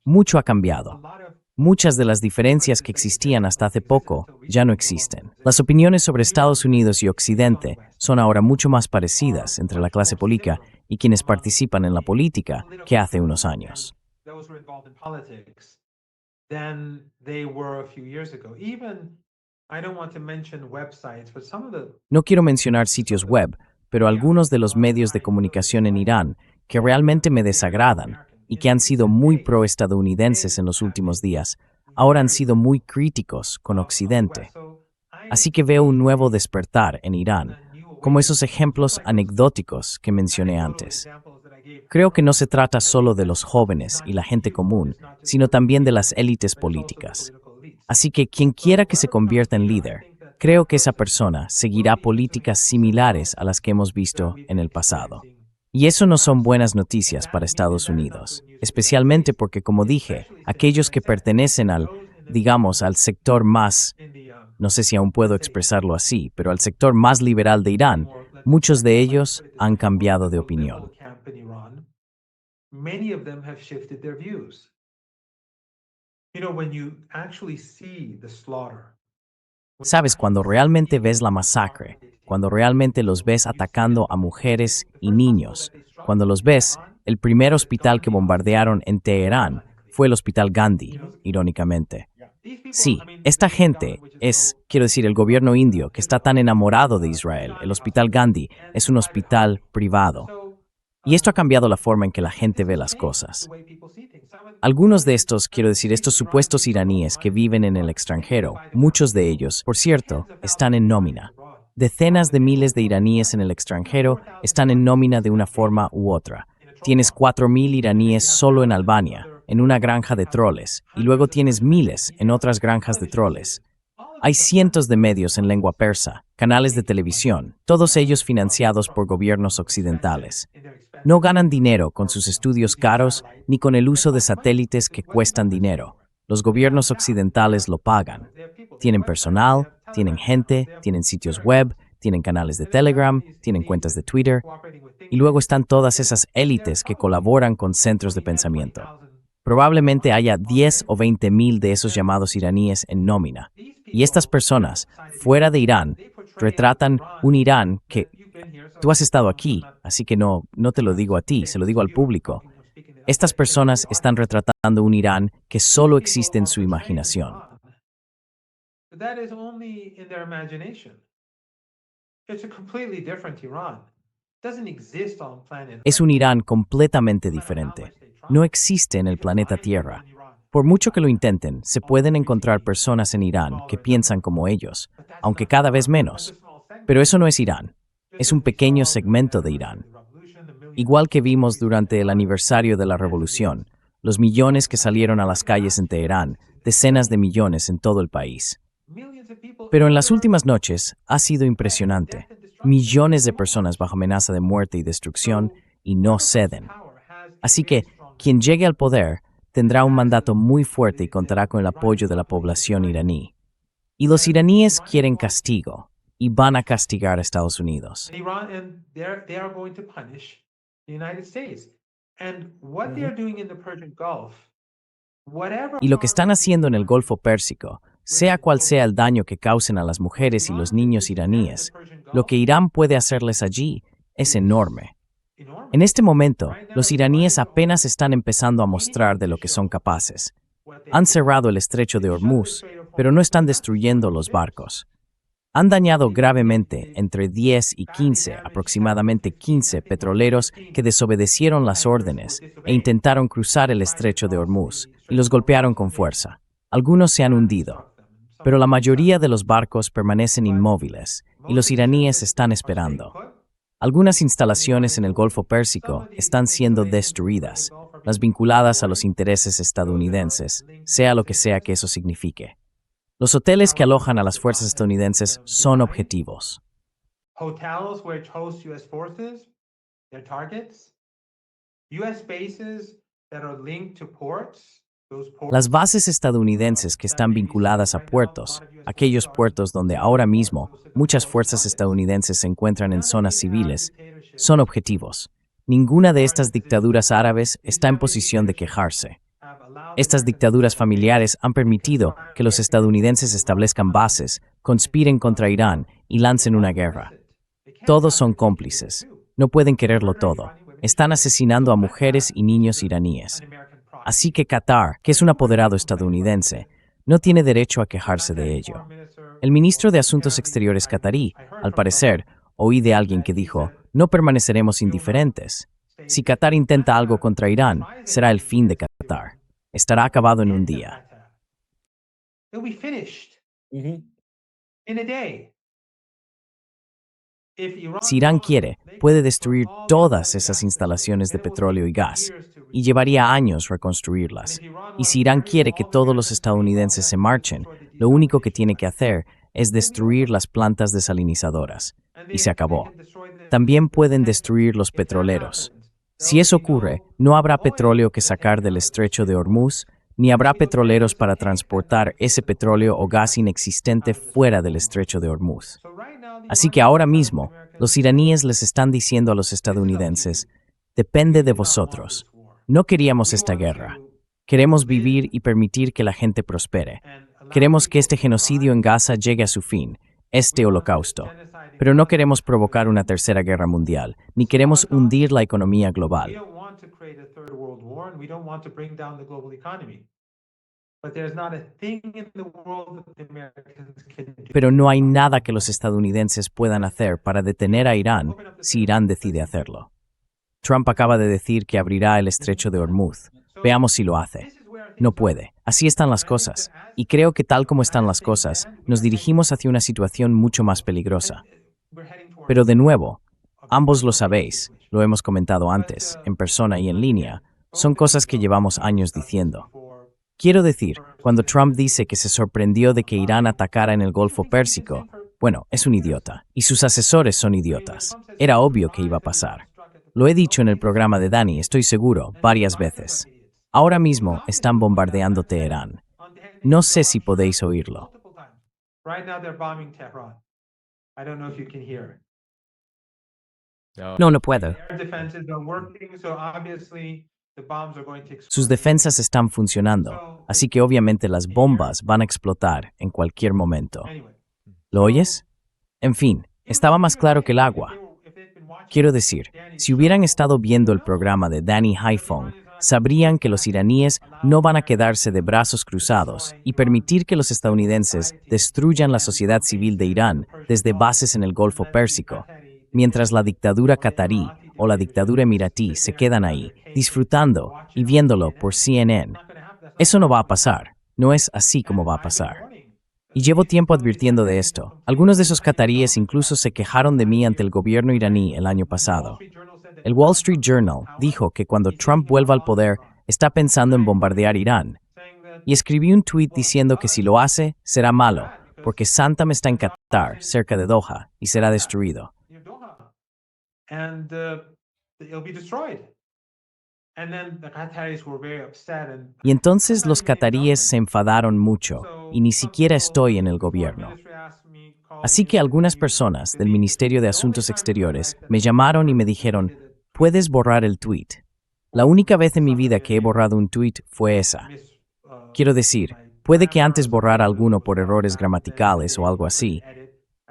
Mucho ha cambiado. Muchas de las diferencias que existían hasta hace poco ya no existen. Las opiniones sobre Estados Unidos y Occidente son ahora mucho más parecidas entre la clase política y quienes participan en la política que hace unos años. No quiero mencionar sitios web, pero algunos de los medios de comunicación en Irán que realmente me desagradan y que han sido muy pro-estadounidenses en los últimos días, ahora han sido muy críticos con Occidente. Así que veo un nuevo despertar en Irán, como esos ejemplos anecdóticos que mencioné antes. Creo que no se trata solo de los jóvenes y la gente común, sino también de las élites políticas. Así que quien quiera que se convierta en líder, creo que esa persona seguirá políticas similares a las que hemos visto en el pasado. Y eso no son buenas noticias para Estados Unidos, especialmente porque, como dije, aquellos que pertenecen al sector más, no sé si aún puedo expresarlo así, pero al sector más liberal de Irán, muchos de ellos han cambiado de opinión. Sabes, cuando realmente ves la masacre, cuando realmente los ves atacando a mujeres y niños, cuando los ves, el primer hospital que bombardearon en Teherán fue el Hospital Gandhi, irónicamente. Sí, esta gente quiero decir, el gobierno indio que está tan enamorado de Israel, el Hospital Gandhi es un hospital privado. Y esto ha cambiado la forma en que la gente ve las cosas. Algunos de estos supuestos iraníes que viven en el extranjero, muchos de ellos, por cierto, están en nómina. Decenas de miles de iraníes en el extranjero están en nómina de una forma u otra. Tienes 4.000 iraníes solo en Albania, en una granja de troles, y luego tienes miles en otras granjas de troles. Hay cientos de medios en lengua persa, canales de televisión, todos ellos financiados por gobiernos occidentales. No ganan dinero con sus estudios caros ni con el uso de satélites que cuestan dinero. Los gobiernos occidentales lo pagan. Tienen personal, tienen gente, tienen sitios web, tienen canales de Telegram, tienen cuentas de Twitter, y luego están todas esas élites que colaboran con centros de pensamiento. Probablemente haya 10 o 20.000 de esos llamados iraníes en nómina. Y estas personas, fuera de Irán, retratan un Irán que... Tú has estado aquí, así que no te lo digo a ti, se lo digo al público. Estas personas están retratando un Irán que solo existe en su imaginación. Es un Irán completamente diferente. No existe en el planeta Tierra. Por mucho que lo intenten, se pueden encontrar personas en Irán que piensan como ellos, aunque cada vez menos. Pero eso no es Irán. Es un pequeño segmento de Irán. Igual que vimos durante el aniversario de la revolución, los millones que salieron a las calles en Teherán, decenas de millones en todo el país. Pero en las últimas noches ha sido impresionante. Millones de personas bajo amenaza de muerte y destrucción y no ceden. Así que, quien llegue al poder tendrá un mandato muy fuerte y contará con el apoyo de la población iraní. Y los iraníes quieren castigo y van a castigar a Estados Unidos. Y lo que están haciendo en el Golfo Pérsico, sea cual sea el daño que causen a las mujeres y los niños iraníes, lo que Irán puede hacerles allí es enorme. En este momento, los iraníes apenas están empezando a mostrar de lo que son capaces. Han cerrado el estrecho de Hormuz, pero no están destruyendo los barcos. Han dañado gravemente entre 10 y 15, aproximadamente 15 petroleros que desobedecieron las órdenes e intentaron cruzar el estrecho de Hormuz y los golpearon con fuerza. Algunos se han hundido, pero la mayoría de los barcos permanecen inmóviles y los iraníes están esperando. Algunas instalaciones en el Golfo Pérsico están siendo destruidas, las vinculadas a los intereses estadounidenses, sea lo que sea que eso signifique. Los hoteles que alojan a las fuerzas estadounidenses son objetivos. US bases that are linked to ports, those ports. Las bases estadounidenses que están vinculadas a puertos, aquellos puertos donde ahora mismo muchas fuerzas estadounidenses se encuentran en zonas civiles, son objetivos. Ninguna de estas dictaduras árabes está en posición de quejarse. Estas dictaduras familiares han permitido que los estadounidenses establezcan bases, conspiren contra Irán y lancen una guerra. Todos son cómplices. No pueden quererlo todo. Están asesinando a mujeres y niños iraníes. Así que Qatar, que es un apoderado estadounidense, no tiene derecho a quejarse de ello. El ministro de Asuntos Exteriores qatarí, al parecer, oí de alguien que dijo, no permaneceremos indiferentes. Si Qatar intenta algo contra Irán, será el fin de Qatar. Estará acabado en un día. It'll be finished Mhm. in a day. Si Irán quiere, puede destruir todas esas instalaciones de petróleo y gas, y llevaría años reconstruirlas. Y si Irán quiere que todos los estadounidenses se marchen, lo único que tiene que hacer es destruir las plantas desalinizadoras. Y se acabó. También pueden destruir los petroleros. Si eso ocurre, no habrá petróleo que sacar del estrecho de Hormuz, ni habrá petroleros para transportar ese petróleo o gas inexistente fuera del estrecho de Hormuz. Así que ahora mismo, los iraníes les están diciendo a los estadounidenses, depende de vosotros. No queríamos esta guerra. Queremos vivir y permitir que la gente prospere. Queremos que este genocidio en Gaza llegue a su fin, este holocausto. Pero no queremos provocar una tercera guerra mundial, ni queremos hundir la economía We global. don't want to create a third world war, and we don't want to bring down the global economy. But there's not a thing in the world that the Americans can do. Pero no hay nada que los estadounidenses puedan hacer para detener a Irán si Irán decide hacerlo. Trump acaba de decir que abrirá el estrecho de Hormuz. Veamos si lo hace. No puede. Así están las cosas. Y creo que tal como están las cosas, nos dirigimos hacia una situación mucho más peligrosa. Pero de nuevo, ambos lo sabéis, lo hemos comentado antes, en persona y en línea, son cosas que llevamos años diciendo. Quiero decir, cuando Trump dice que se sorprendió de que Irán atacara en el Golfo Pérsico, bueno, es un idiota, y sus asesores son idiotas. Era obvio que iba a pasar. Lo he dicho en el programa de Dani, estoy seguro, varias veces. Ahora mismo están bombardeando Teherán. No sé si podéis oírlo. Right now they're bombing Tehran. I don't know if you can hear. No, no puedo. Air defenses are working, so obviously the bombs are going to explode. Sus defensas están funcionando, así que obviamente las bombas van a explotar en cualquier momento. Anyway, ¿Lo oyes? En fin, estaba más claro que el agua. Quiero decir, si hubieran estado viendo el programa de Danny Haiphong, sabrían que los iraníes no van a quedarse de brazos cruzados y permitir que los estadounidenses destruyan la sociedad civil de Irán desde bases en el Golfo Pérsico, mientras la dictadura qatarí o la dictadura emiratí se quedan ahí, disfrutando y viéndolo por CNN. Eso no va a pasar, no es así como va a pasar. Y llevo tiempo advirtiendo de esto. Algunos de esos qataríes incluso se quejaron de mí ante el gobierno iraní el año pasado. El Wall Street Journal dijo que cuando Trump vuelva al poder, está pensando en bombardear Irán. Y escribí un tuit diciendo que si lo hace, será malo, porque Santam está en Qatar, cerca de Doha, y será destruido. And it'll be destroyed. And then the Qataris were very upset and Y entonces los qataríes se enfadaron mucho, y ni siquiera estoy en el gobierno. Así que algunas personas del Ministerio de Asuntos Exteriores me llamaron y me dijeron, ¿puedes borrar el tuit? La única vez en mi vida que he borrado un tuit fue esa. Quiero decir, puede que antes borrara alguno por errores gramaticales o algo así,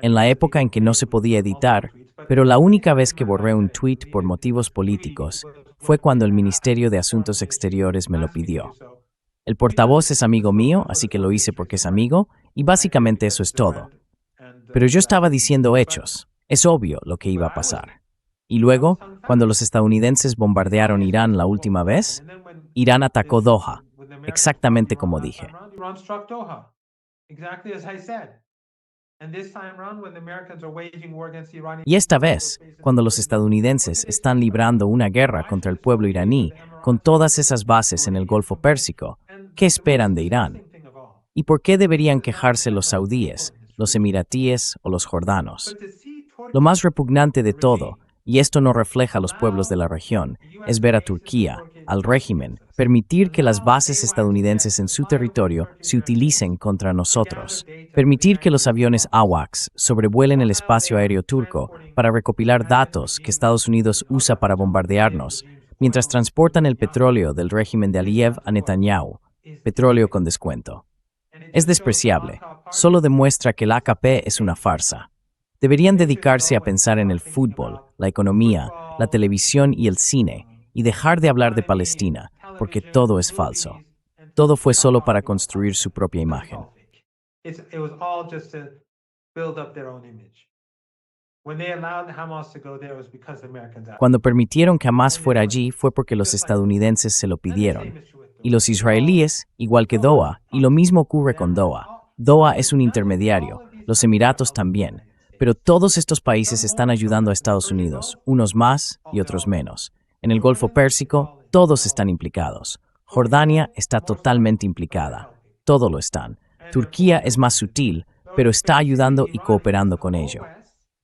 en la época en que no se podía editar, pero la única vez que borré un tuit por motivos políticos fue cuando el Ministerio de Asuntos Exteriores me lo pidió. El portavoz es amigo mío, así que lo hice porque es amigo, y básicamente eso es todo. Pero yo estaba diciendo hechos. Es obvio lo que iba a pasar. Y luego, cuando los estadounidenses bombardearon Irán la última vez, Irán atacó Doha, exactamente como dije. Y esta vez, cuando los estadounidenses están librando una guerra contra el pueblo iraní, con todas esas bases en el Golfo Pérsico, ¿qué esperan de Irán? ¿Y por qué deberían quejarse los saudíes, los emiratíes o los jordanos? Lo más repugnante de todo, y esto no refleja a los pueblos de la región, es ver a Turquía, al régimen, permitir que las bases estadounidenses en su territorio se utilicen contra nosotros, permitir que los aviones AWACS sobrevuelen el espacio aéreo turco para recopilar datos que Estados Unidos usa para bombardearnos, mientras transportan el petróleo del régimen de Aliyev a Netanyahu, petróleo con descuento. Es despreciable, solo demuestra que la AKP es una farsa. Deberían dedicarse a pensar en el fútbol, la economía, la televisión y el cine, y dejar de hablar de Palestina, porque todo es falso. Todo fue solo para construir su propia imagen. Cuando permitieron que Hamas fuera allí fue porque los estadounidenses se lo pidieron. Y los israelíes, igual que Doha, y lo mismo ocurre con Doha. Doha es un intermediario, los Emiratos también. Pero todos estos países están ayudando a Estados Unidos, unos más y otros menos. En el Golfo Pérsico, todos están implicados. Jordania está totalmente implicada. Todo lo están. Turquía es más sutil, pero está ayudando y cooperando con ello.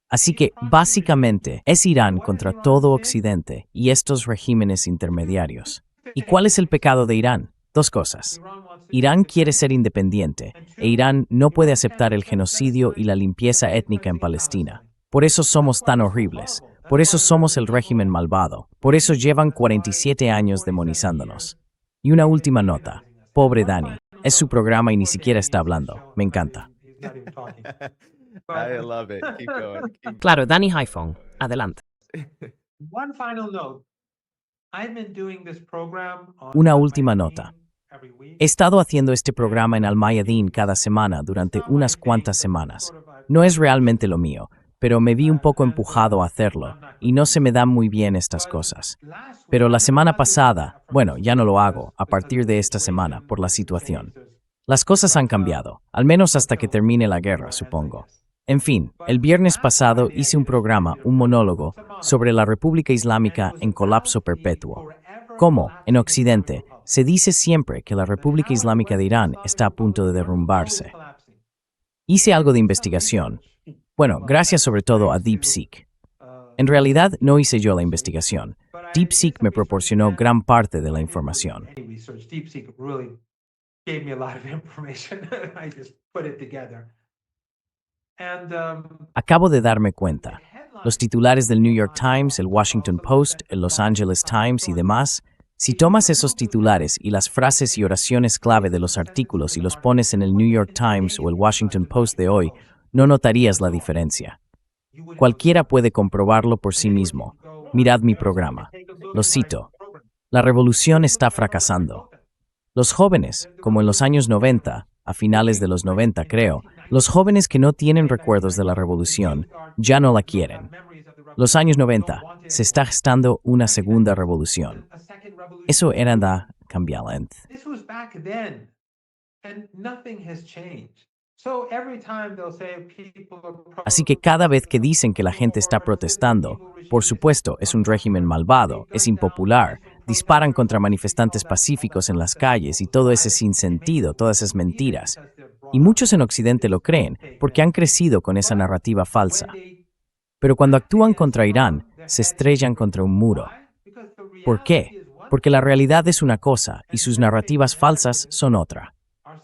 Así que, básicamente, es Irán contra todo Occidente y estos regímenes intermediarios. ¿Y cuál es el pecado de Irán? Dos cosas. Irán quiere ser independiente, e Irán no puede aceptar el genocidio y la limpieza étnica en Palestina. Por eso somos tan horribles. Por eso somos el régimen malvado. Por eso llevan 47 años demonizándonos. Y una última nota. Pobre Dani. Es su programa y ni siquiera está hablando. Me encanta. I love it. Keep going. Claro, Danny Haiphong, adelante. Una última nota. He estado haciendo este programa en Al Mayadeen cada semana durante unas cuantas semanas. No es realmente lo mío, pero me vi un poco empujado a hacerlo, y no se me dan muy bien estas cosas. Pero la semana pasada, bueno, ya no lo hago, a partir de esta semana, por la situación. Las cosas han cambiado, al menos hasta que termine la guerra, supongo. En fin, el viernes pasado hice un programa, un monólogo, sobre la República Islámica en colapso perpetuo. Cómo, en Occidente, se dice siempre que la República Islámica de Irán está a punto de derrumbarse. Hice algo de investigación. Bueno, gracias sobre todo a DeepSeek. En realidad, no hice yo la investigación. DeepSeek me proporcionó gran parte de la información. Acabo de darme cuenta. Los titulares del New York Times, el Washington Post, el Los Angeles Times y demás, si tomas esos titulares y las frases y oraciones clave de los artículos y los pones en el New York Times o el Washington Post de hoy, no notarías la diferencia. Cualquiera puede comprobarlo por sí mismo. Mirad mi programa. Lo cito. La revolución está fracasando. Los jóvenes, como en los años 90, a finales de los 90 creo, los jóvenes que no tienen recuerdos de la revolución ya no la quieren. Los años 90, se está gestando una segunda revolución. Eso era da cambialent. Así que cada vez que dicen que la gente está protestando, por supuesto, es un régimen malvado, es impopular, disparan contra manifestantes pacíficos en las calles y todo ese sinsentido, todas esas mentiras. Y muchos en Occidente lo creen porque han crecido con esa narrativa falsa. Pero cuando actúan contra Irán, se estrellan contra un muro. ¿Por qué? Porque la realidad es una cosa y sus narrativas falsas son otra.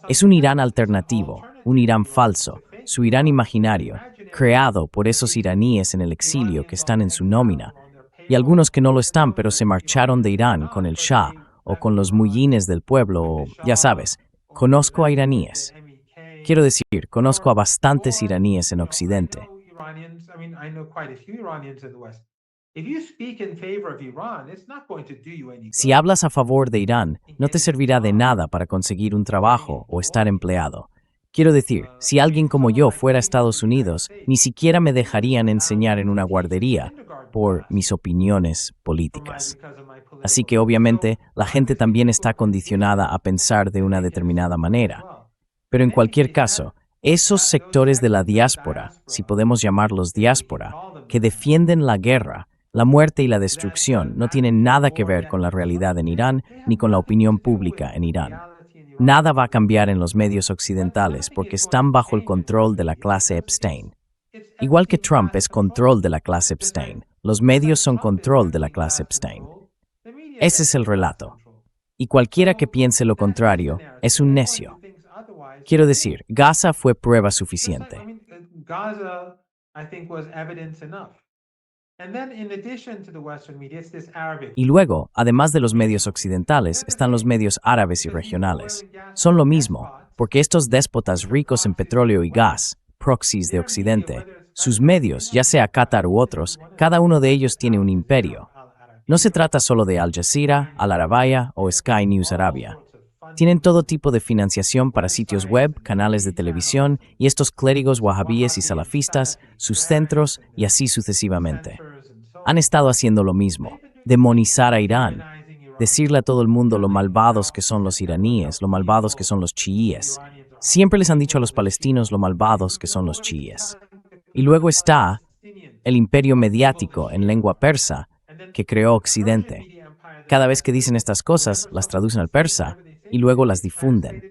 Es un Irán alternativo, un Irán falso, su Irán imaginario, creado por esos iraníes en el exilio que están en su nómina, y algunos que no lo están pero se marcharon de Irán con el Shah o con los muyines del pueblo o, ya sabes, conozco a iraníes. Quiero decir, conozco a bastantes iraníes en Occidente. Si hablas a favor de Irán, no te servirá de nada para conseguir un trabajo o estar empleado. Quiero decir, si alguien como yo fuera a Estados Unidos, ni siquiera me dejarían enseñar en una guardería por mis opiniones políticas. Así que obviamente la gente también está condicionada a pensar de una determinada manera. Pero en cualquier caso, esos sectores de la diáspora, si podemos llamarlos diáspora, que defienden la guerra, la muerte y la destrucción, no tienen nada que ver con la realidad en Irán ni con la opinión pública en Irán. Nada va a cambiar en los medios occidentales porque están bajo el control de la clase Epstein. Igual que Trump es control de la clase Epstein, Los medios son control de la clase Epstein. Ese es el relato. Y cualquiera que piense lo contrario es un necio. Quiero decir, Gaza fue prueba suficiente. Gaza, I think, was evidence enough. And then in addition to the Western media, it's this Arabic. Y luego, además de los medios occidentales, están los medios árabes y regionales. Son lo mismo, porque estos déspotas ricos en petróleo y gas, proxies de Occidente, sus medios, ya sea Qatar u otros, cada uno de ellos tiene un imperio. No se trata solo de Al Jazeera, Al Arabia o Sky News Arabia. Tienen todo tipo de financiación para sitios web, canales de televisión y estos clérigos wahabíes y salafistas, sus centros y así sucesivamente. Han estado haciendo lo mismo, demonizar a Irán, decirle a todo el mundo lo malvados que son los iraníes, lo malvados que son los chiíes. Siempre les han dicho a los palestinos lo malvados que son los chiíes. Y luego está el imperio mediático en lengua persa que creó Occidente. Cada vez que dicen estas cosas, las traducen al persa y luego las difunden.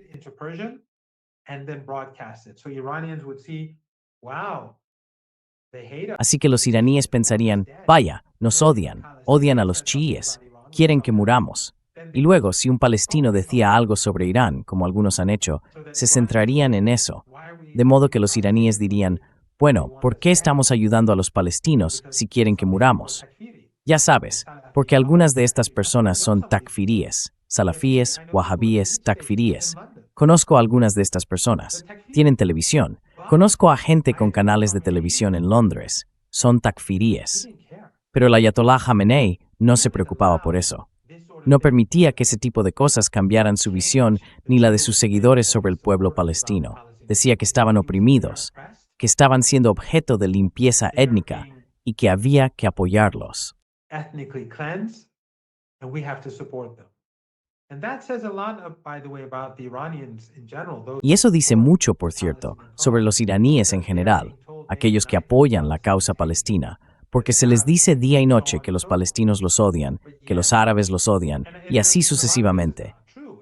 Así que los iraníes pensarían, vaya, nos odian a los chiíes, quieren que muramos. Y luego, si un palestino decía algo sobre Irán, como algunos han hecho, se centrarían en eso. De modo que los iraníes dirían, bueno, ¿por qué estamos ayudando a los palestinos si quieren que muramos? Ya sabes, porque algunas de estas personas son takfiríes, salafíes, wahabíes, takfiríes. Conozco a algunas de estas personas. Tienen televisión. Conozco a gente con canales de televisión en Londres. Son takfiríes. Pero el Ayatollah Khamenei no se preocupaba por eso. No permitía que ese tipo de cosas cambiaran su visión ni la de sus seguidores sobre el pueblo palestino. Decía que estaban oprimidos, que estaban siendo objeto de limpieza étnica y que había que apoyarlos. Ethnically cleansed, and we have to support them. And that says a lot, by the way, about the Iranians in general. Y eso dice mucho, por cierto, sobre los iraníes en general, aquellos que apoyan la causa palestina, porque se les dice día y noche que los palestinos los odian, que los árabes los odian, y así sucesivamente.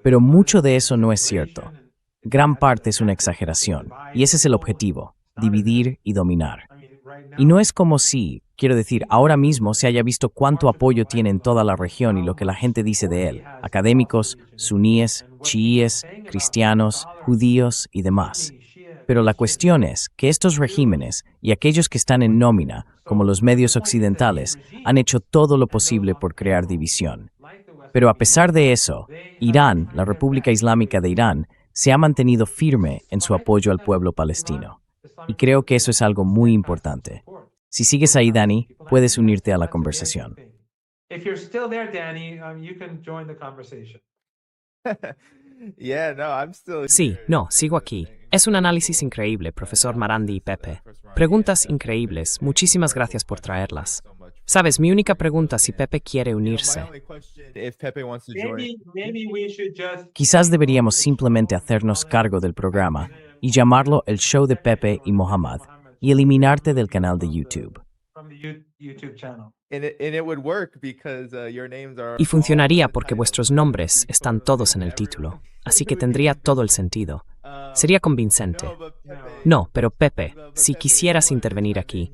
Pero mucho de eso no es cierto. Gran parte es una exageración, y ese es el objetivo, dividir y dominar. Y no es como si, quiero decir, ahora mismo se haya visto cuánto apoyo tiene en toda la región y lo que la gente dice de él, académicos, suníes, chiíes, cristianos, judíos y demás. Pero la cuestión es que estos regímenes y aquellos que están en nómina, como los medios occidentales, han hecho todo lo posible por crear división. Pero a pesar de eso, Irán, la República Islámica de Irán, se ha mantenido firme en su apoyo al pueblo palestino. Y creo que eso es algo muy importante. Si sigues ahí, Danny, puedes unirte a la conversación. If you're still there, Danny, you can join the conversation. Yeah, no, I'm still Sí, here. no, sigo aquí. Es un análisis increíble, profesor Marandi y Pepe. Preguntas increíbles. Muchísimas gracias por traerlas. Sabes, mi única pregunta es si Pepe quiere unirse. My only question, if Pepe wants to join. Maybe we should just Quizás deberíamos simplemente hacernos cargo del programa y llamarlo El Show de Pepe y Mohammad y eliminarte del canal de YouTube. from the YouTube channel. And it would work because your names are. Y funcionaría porque vuestros nombres están todos en el título, así que tendría todo el sentido. Sería convincente. No, but Pepe, No, pero Pepe, si quisieras intervenir aquí,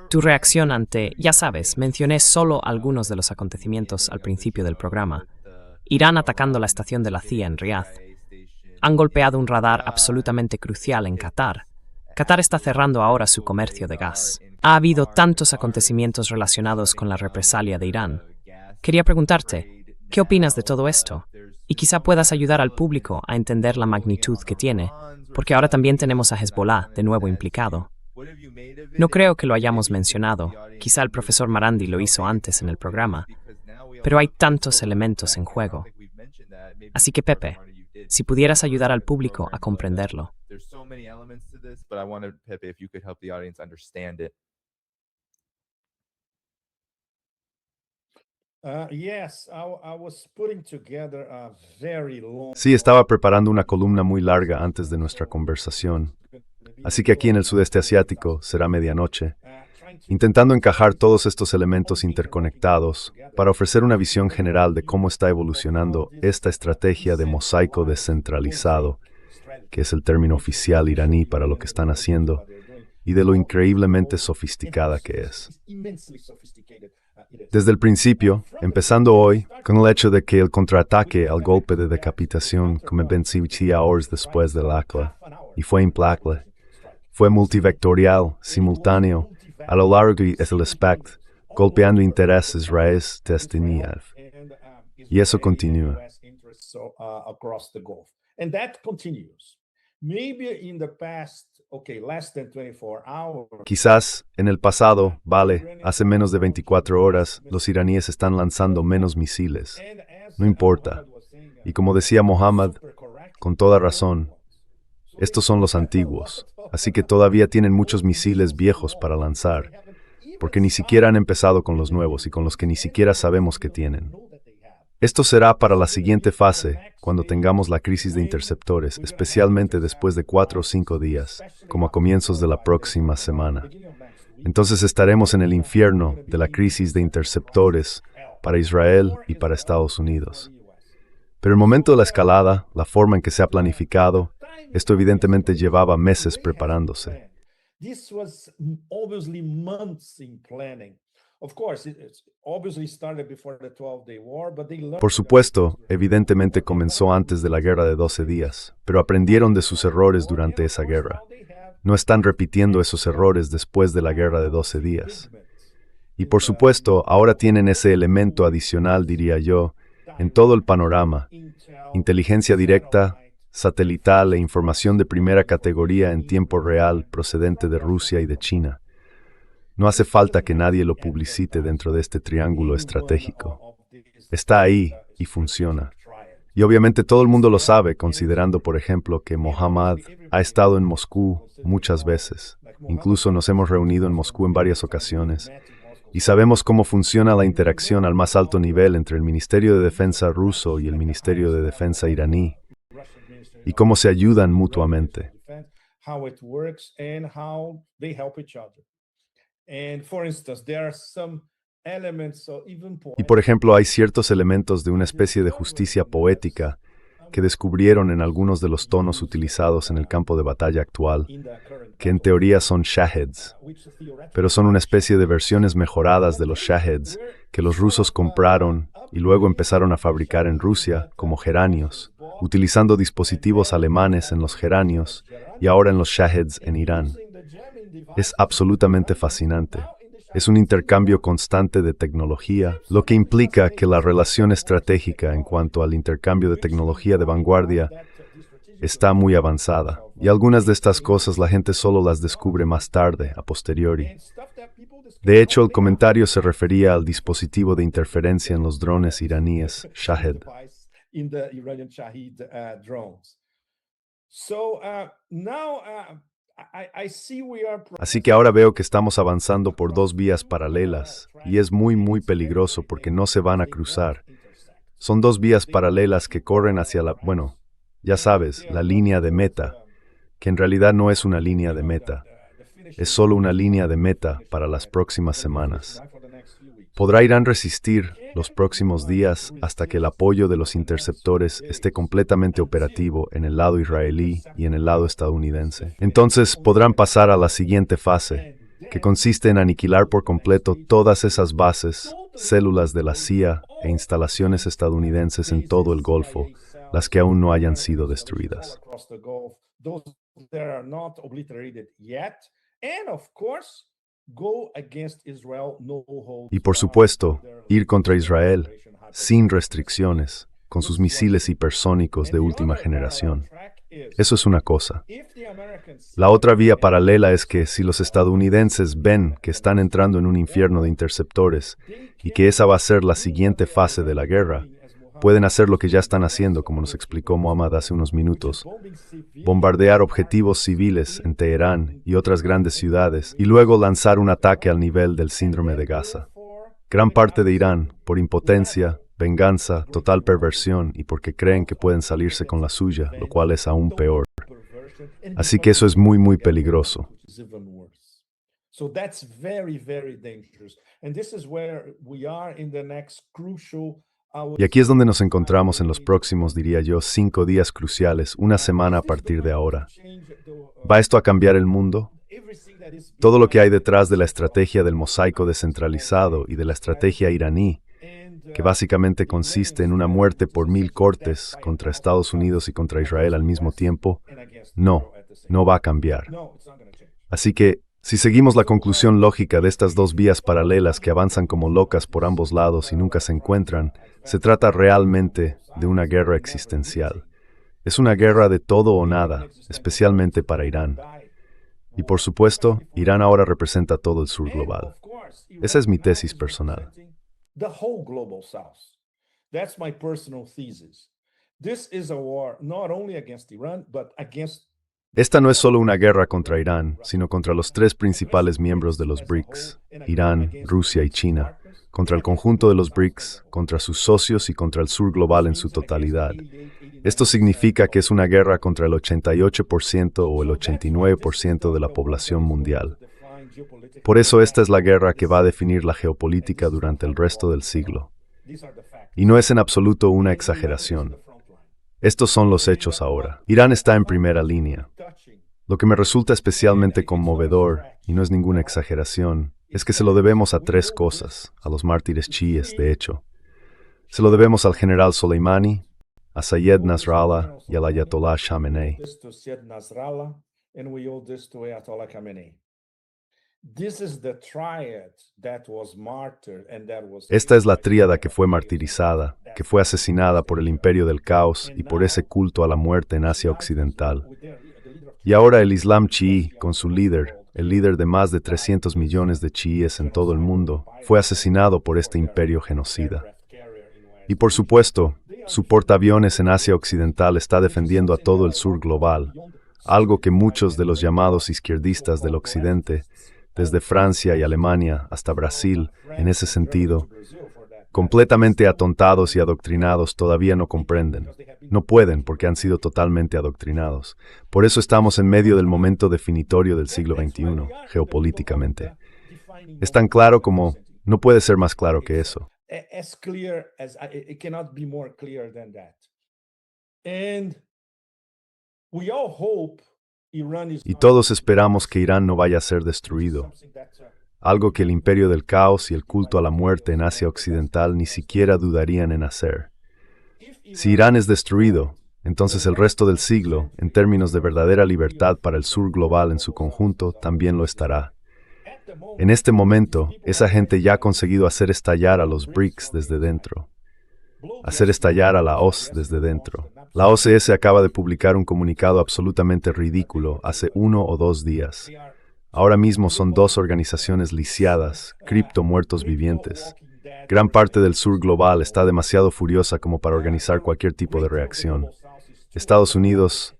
tu reacción ante, ya sabes, mencioné solo algunos de los acontecimientos al principio del programa. Irán atacando la estación de la CIA en Riad. Han golpeado un radar absolutamente crucial en Qatar. Qatar está cerrando ahora su comercio de gas. Ha habido tantos acontecimientos relacionados con la represalia de Irán. Quería preguntarte, ¿qué opinas de todo esto? Y quizá puedas ayudar al público a entender la magnitud que tiene, porque ahora también tenemos a Hezbollah de nuevo implicado. No creo que lo hayamos mencionado, quizá el profesor Marandi lo hizo antes en el programa, pero hay tantos elementos en juego. Así que Pepe, si pudieras ayudar al público a comprenderlo. There's so many elements to this, but I wanted Pepe if you could help the audience understand it. Yes, I was putting together a very long. Sí, estaba preparando una columna muy larga antes de nuestra conversación. Así que aquí en el sudeste asiático será medianoche, intentando encajar todos estos elementos interconectados para ofrecer una visión general de cómo está evolucionando esta estrategia de mosaico descentralizado, que es el término oficial iraní para lo que están haciendo, y de lo increíblemente sofisticada que es. Desde el principio, empezando hoy, con el hecho de que el contraataque al golpe de decapitación comenzó 20 horas después del ACLA, y fue implacable, fue multivectorial, simultáneo, a lo largo del espectro, golpeando intereses raíces de Negev. Y eso continúa. Quizás, en el pasado, hace menos de 24 horas, los iraníes están lanzando menos misiles. No importa. Y como decía Mohammad, con toda razón, estos son los antiguos, así que todavía tienen muchos misiles viejos para lanzar, porque ni siquiera han empezado con los nuevos y con los que ni siquiera sabemos que tienen. Esto será para la siguiente fase, cuando tengamos la crisis de interceptores, especialmente después de 4 o 5 días, como a comienzos de la próxima semana. Entonces estaremos en el infierno de la crisis de interceptores para Israel y para Estados Unidos. Pero el momento de la escalada, la forma en que se ha planificado, esto evidentemente llevaba meses preparándose. Por supuesto, evidentemente comenzó antes de la guerra de 12 días, pero aprendieron de sus errores durante esa guerra. No están repitiendo esos errores después de la guerra de 12 días. Y por supuesto, ahora tienen ese elemento adicional, diría yo, en todo el panorama: inteligencia directa, satelital e información de primera categoría en tiempo real procedente de Rusia y de China. No hace falta que nadie lo publicite dentro de este triángulo estratégico. Está ahí y funciona. Y obviamente todo el mundo lo sabe, considerando, por ejemplo, que Mohammad ha estado en Moscú muchas veces. Incluso nos hemos reunido en Moscú en varias ocasiones. Y sabemos cómo funciona la interacción al más alto nivel entre el Ministerio de Defensa ruso y el Ministerio de Defensa iraní, y cómo se ayudan mutuamente. Y por ejemplo, hay ciertos elementos de una especie de justicia poética que descubrieron en algunos de los tonos utilizados en el campo de batalla actual, que en teoría son shaheds, pero son una especie de versiones mejoradas de los shaheds que los rusos compraron y luego empezaron a fabricar en Rusia como geranios, utilizando dispositivos alemanes en los geranios y ahora en los shaheds en Irán. Es absolutamente fascinante. Es un intercambio constante de tecnología, lo que implica que la relación estratégica en cuanto al intercambio de tecnología de vanguardia está muy avanzada. Y algunas de estas cosas la gente solo las descubre más tarde, a posteriori. De hecho, el comentario se refería al dispositivo de interferencia en los drones iraníes, Shahed. Así que ahora veo que estamos avanzando por 2 vías paralelas, y es muy peligroso porque no se van a cruzar. Son 2 vías paralelas que corren hacia ya sabes, la línea de meta, que en realidad no es una línea de meta. Es solo una línea de meta para las próximas semanas. ¿Podrá Irán resistir los próximos días hasta que el apoyo de los interceptores esté completamente operativo en el lado israelí y en el lado estadounidense? Entonces podrán pasar a la siguiente fase, que consiste en aniquilar por completo todas esas bases, células de la CIA e instalaciones estadounidenses en todo el Golfo, las que aún no hayan sido destruidas. Y por supuesto, ir contra Israel sin restricciones, con sus misiles hipersónicos de última generación. Eso es una cosa. La otra vía paralela es que si los estadounidenses ven que están entrando en un infierno de interceptores y que esa va a ser la siguiente fase de la guerra, pueden hacer lo que ya están haciendo, como nos explicó Mohammad hace unos minutos: bombardear objetivos civiles en Teherán y otras grandes ciudades, y luego lanzar un ataque al nivel del síndrome de Gaza. Gran parte de Irán, por impotencia, venganza, total perversión y porque creen que pueden salirse con la suya, lo cual es aún peor. Así que eso es muy peligroso. Y aquí es donde nos encontramos en los próximos, diría yo, 5 días cruciales, una semana a partir de ahora. ¿Va esto a cambiar el mundo? Todo lo que hay detrás de la estrategia del mosaico descentralizado y de la estrategia iraní, que básicamente consiste en una muerte por 1000 cortes contra Estados Unidos y contra Israel al mismo tiempo, no va a cambiar. Así que, si seguimos la conclusión lógica de estas dos vías paralelas que avanzan como locas por ambos lados y nunca se encuentran, se trata realmente de una guerra existencial. Es una guerra de todo o nada, especialmente para Irán. Y por supuesto, Irán ahora representa todo el sur global. Esa es mi tesis personal. The whole global south. That's my personal thesis. This is a war not only against Iran, but against. Esta no es solo una guerra contra Irán, sino contra los tres principales miembros de los BRICS, Irán, Rusia y China, contra el conjunto de los BRICS, contra sus socios y contra el sur global en su totalidad. Esto significa que es una guerra contra el 88% o el 89% de la población mundial. Por eso esta es la guerra que va a definir la geopolítica durante el resto del siglo. Y no es en absoluto una exageración. Estos son los hechos ahora. Irán está en primera línea. Lo que me resulta especialmente conmovedor, y no es ninguna exageración, es que se lo debemos a tres cosas, a los mártires chiíes, de hecho. Se lo debemos al general Soleimani, a Sayed Nasrallah y al Ayatollah Khamenei. Esta es la tríada que fue martirizada, que fue asesinada por el imperio del caos y por ese culto a la muerte en Asia Occidental. Y ahora el Islam chií, con su líder, el líder de más de 300 millones de chiíes en todo el mundo, fue asesinado por este imperio genocida. Y por supuesto, su portaaviones en Asia Occidental está defendiendo a todo el sur global, algo que muchos de los llamados izquierdistas del occidente, desde Francia y Alemania hasta Brasil, en ese sentido, completamente atontados y adoctrinados, todavía no comprenden. No pueden porque han sido totalmente adoctrinados. Por eso estamos en medio del momento definitorio del siglo XXI, geopolíticamente. Es tan claro como, no puede ser más claro que eso. Y todos esperamos que Irán no vaya a ser destruido, algo que el imperio del caos y el culto a la muerte en Asia Occidental ni siquiera dudarían en hacer. Si Irán es destruido, entonces el resto del siglo, en términos de verdadera libertad para el sur global en su conjunto, también lo estará. En este momento, esa gente ya ha conseguido hacer estallar a los BRICS desde dentro, hacer estallar a la OCDE desde dentro. La OCS acaba de publicar un comunicado absolutamente ridículo hace 1 o 2 días. Ahora mismo son 2 organizaciones lisiadas, cripto muertos vivientes. Gran parte del sur global está demasiado furiosa como para organizar cualquier tipo de reacción. Estados Unidos,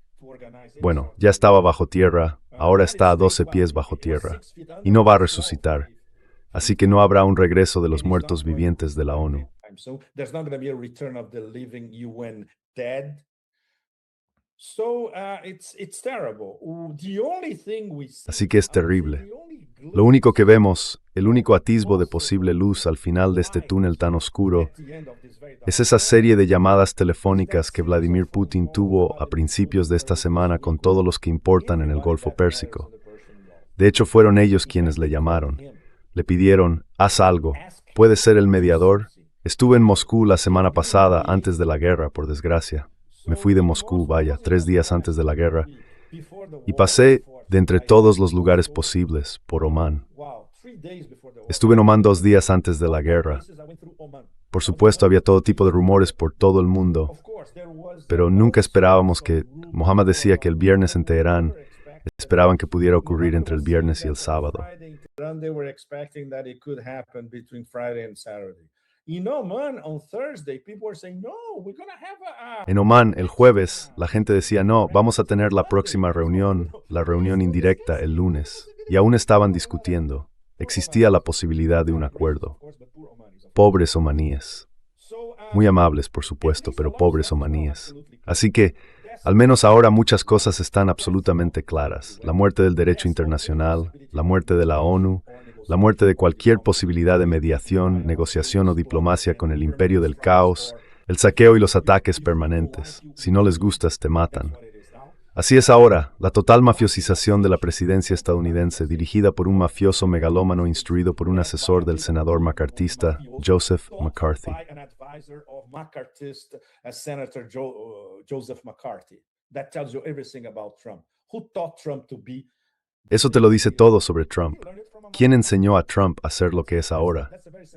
bueno, ya estaba bajo tierra, ahora está a 12 pies bajo tierra, y no va a resucitar. Así que no habrá un regreso de los muertos vivientes de la ONU. Así que es terrible. Lo único que vemos, el único atisbo de posible luz al final de este túnel tan oscuro, es esa serie de llamadas telefónicas que Vladimir Putin tuvo a principios de esta semana con todos los que importan en el Golfo Pérsico. De hecho, fueron ellos quienes le llamaron. Le pidieron, haz algo, ¿puedes ser el mediador? Estuve en Moscú la semana pasada, antes de la guerra, por desgracia. Me fui de Moscú, 3 días antes de la guerra, y pasé de entre todos los lugares posibles por Omán. Estuve en Omán 2 días antes de la guerra. Por supuesto, había todo tipo de rumores por todo el mundo, pero nunca esperábamos que, Mohammed decía que el viernes en Teherán, esperaban que pudiera ocurrir entre el viernes y el sábado. En Omán, el jueves, la gente decía, no, vamos a tener la próxima reunión, la reunión indirecta, el lunes. Y aún estaban discutiendo. Existía la posibilidad de un acuerdo. Pobres omaníes. Muy amables, por supuesto, pero pobres omaníes. Así que, al menos ahora muchas cosas están absolutamente claras. La muerte del derecho internacional, la muerte de la ONU, la muerte de cualquier posibilidad de mediación, negociación o diplomacia con el imperio del caos, el saqueo y los ataques permanentes. Si no les gustas, te matan. Así es ahora, la total mafiosización de la presidencia estadounidense, dirigida por un mafioso megalómano instruido por un asesor del senador macartista, Joseph McCarthy. By an advisor of McCarthyist, Senator Joseph McCarthy. That tells you everything about Trump. Who taught Trump to be? Eso te lo dice todo sobre Trump. ¿Quién enseñó a Trump a ser lo que es ahora?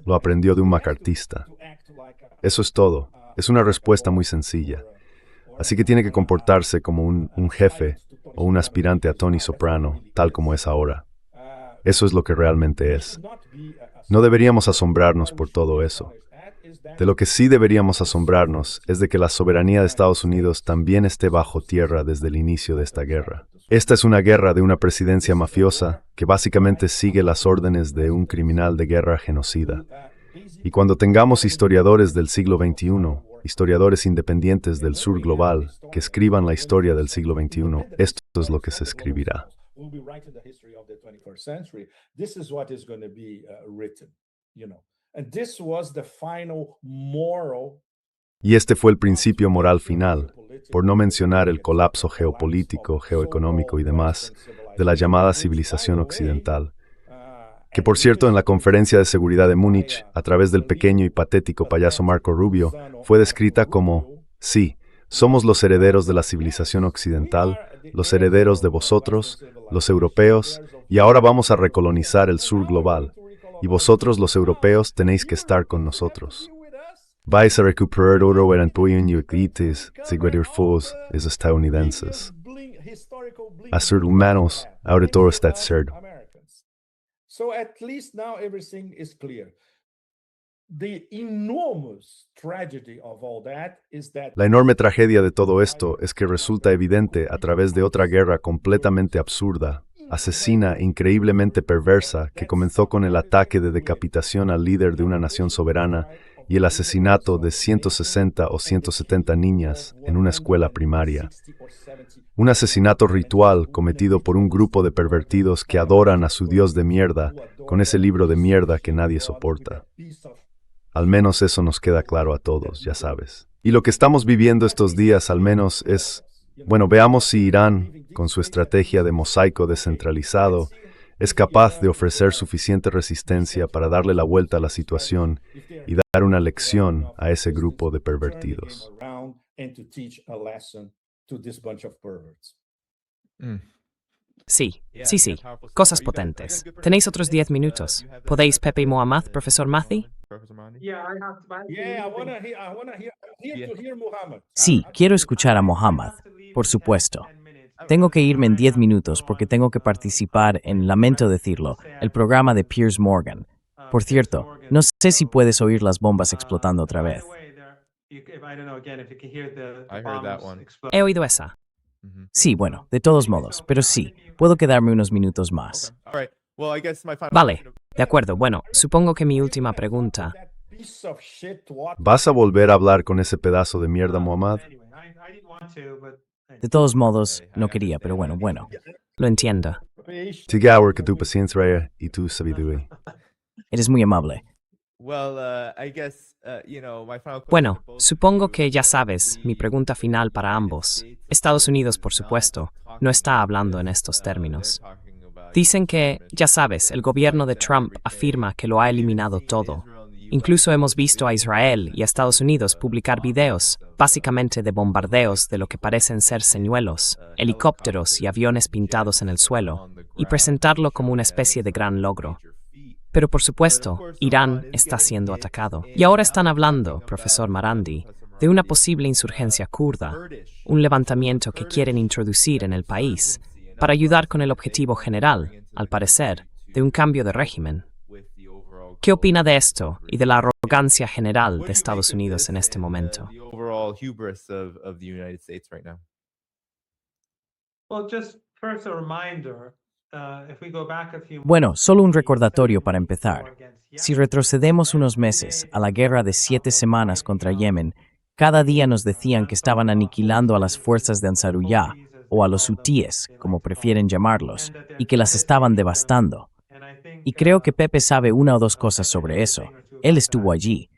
Lo aprendió de un macartista. Eso es todo. Es una respuesta muy sencilla. Así que tiene que comportarse como un jefe o un aspirante a Tony Soprano, tal como es ahora. Eso es lo que realmente es. No deberíamos asombrarnos por todo eso. De lo que sí deberíamos asombrarnos es de que la soberanía de Estados Unidos también esté bajo tierra desde el inicio de esta guerra. Esta es una guerra de una presidencia mafiosa que básicamente sigue las órdenes de un criminal de guerra genocida. Y cuando tengamos historiadores del siglo XXI, historiadores independientes del sur global, que escriban la historia del siglo XXI, esto es lo que se escribirá. Y este fue el principio moral final, por no mencionar el colapso geopolítico, geoeconómico y demás, de la llamada civilización occidental, que por cierto en la Conferencia de Seguridad de Múnich, a través del pequeño y patético payaso Marco Rubio, fue descrita como, sí, somos los herederos de la civilización occidental, los herederos de vosotros, los europeos, y ahora vamos a recolonizar el sur global, y vosotros los europeos tenéis que estar con nosotros. Vais a recuperar oro en apoyo y utilidades, seguidores estadounidenses. A ser humanos, ahora todo está cerdo. So at least now everything is clear. The enormous tragedy of all that is that La enorme tragedia de todo esto es que resulta evidente a través de otra guerra completamente absurda, asesina e increíblemente perversa que comenzó con el ataque de decapitación al líder de una nación soberana y el asesinato de 160 o 170 niñas en una escuela primaria. Un asesinato ritual cometido por un grupo de pervertidos que adoran a su dios de mierda con ese libro de mierda que nadie soporta. Al menos eso nos queda claro a todos, ya sabes. Y lo que estamos viviendo estos días al menos es, bueno, veamos si Irán, con su estrategia de mosaico descentralizado, es capaz de ofrecer suficiente resistencia para darle la vuelta a la situación y dar una lección a ese grupo de pervertidos. Sí, sí. Cosas potentes. ¿Tenéis otros 10 minutos? ¿Podéis, Pepe y Mohammad, profesor Mathi? Sí, quiero escuchar a Mohammad, por supuesto. Tengo que irme en 10 minutos porque tengo que participar en, lamento decirlo, el programa de Piers Morgan. Por cierto, no sé si puedes oír las bombas explotando otra vez. He oído esa. Sí, bueno, de todos modos, pero sí, puedo quedarme unos minutos más. Vale, de acuerdo. Bueno, supongo que mi última pregunta. ¿Vas a volver a hablar con ese pedazo de mierda, Mohammad? De todos modos, no quería, pero bueno. Lo entiendo. Sigue ahora que tu paciencia y tu sabiduría. Eres muy amable. Bueno, supongo que ya sabes, mi pregunta final para ambos. Estados Unidos, por supuesto, no está hablando en estos términos. Dicen que, ya sabes, el gobierno de Trump afirma que lo ha eliminado todo. Incluso hemos visto a Israel y a Estados Unidos publicar videos, básicamente de bombardeos de lo que parecen ser señuelos, helicópteros y aviones pintados en el suelo, y presentarlo como una especie de gran logro. Pero por supuesto, Irán está siendo atacado. Y ahora están hablando, profesor Marandi, de una posible insurgencia kurda, un levantamiento que quieren introducir en el país, para ayudar con el objetivo general, al parecer, de un cambio de régimen. ¿Qué opina de esto y de la arrogancia general de Estados Unidos en este momento? Bueno, solo un recordatorio para empezar. Si retrocedemos unos meses a la guerra de 7 semanas contra Yemen, cada día nos decían que estaban aniquilando a las fuerzas de Ansarullah, o a los hutíes, como prefieren llamarlos, y que las estaban devastando. Y creo que Pepe sabe una o dos cosas sobre eso. Él estuvo allí.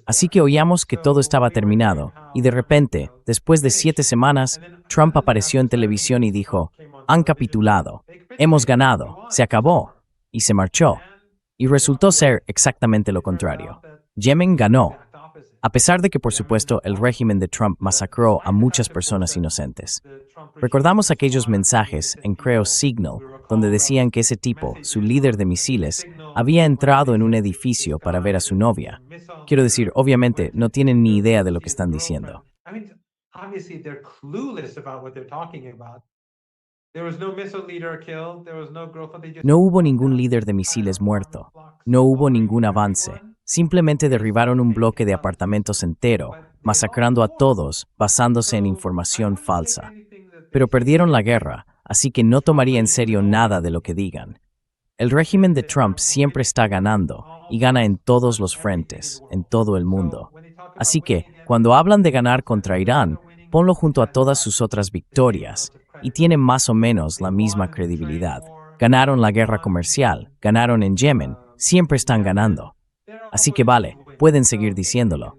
Así que oíamos que todo estaba terminado, y de repente, después de 7 semanas, Trump apareció en televisión y dijo, han capitulado, hemos ganado, se acabó, y se marchó. Y resultó ser exactamente lo contrario. Yemen ganó, a pesar de que, por supuesto, el régimen de Trump masacró a muchas personas inocentes. Recordamos aquellos mensajes en, creo, Signal, donde decían que ese tipo, su líder de misiles, había entrado en un edificio para ver a su novia. Quiero decir, obviamente, no tienen ni idea de lo que están diciendo. No hubo ningún líder de misiles muerto. No hubo ningún avance. Simplemente derribaron un bloque de apartamentos entero, masacrando a todos basándose en información falsa. Pero perdieron la guerra, así que no tomaría en serio nada de lo que digan. El régimen de Trump siempre está ganando, y gana en todos los frentes, en todo el mundo. Así que, cuando hablan de ganar contra Irán, ponlo junto a todas sus otras victorias, y tiene más o menos la misma credibilidad. Ganaron la guerra comercial, ganaron en Yemen, siempre están ganando. Así que vale, pueden seguir diciéndolo.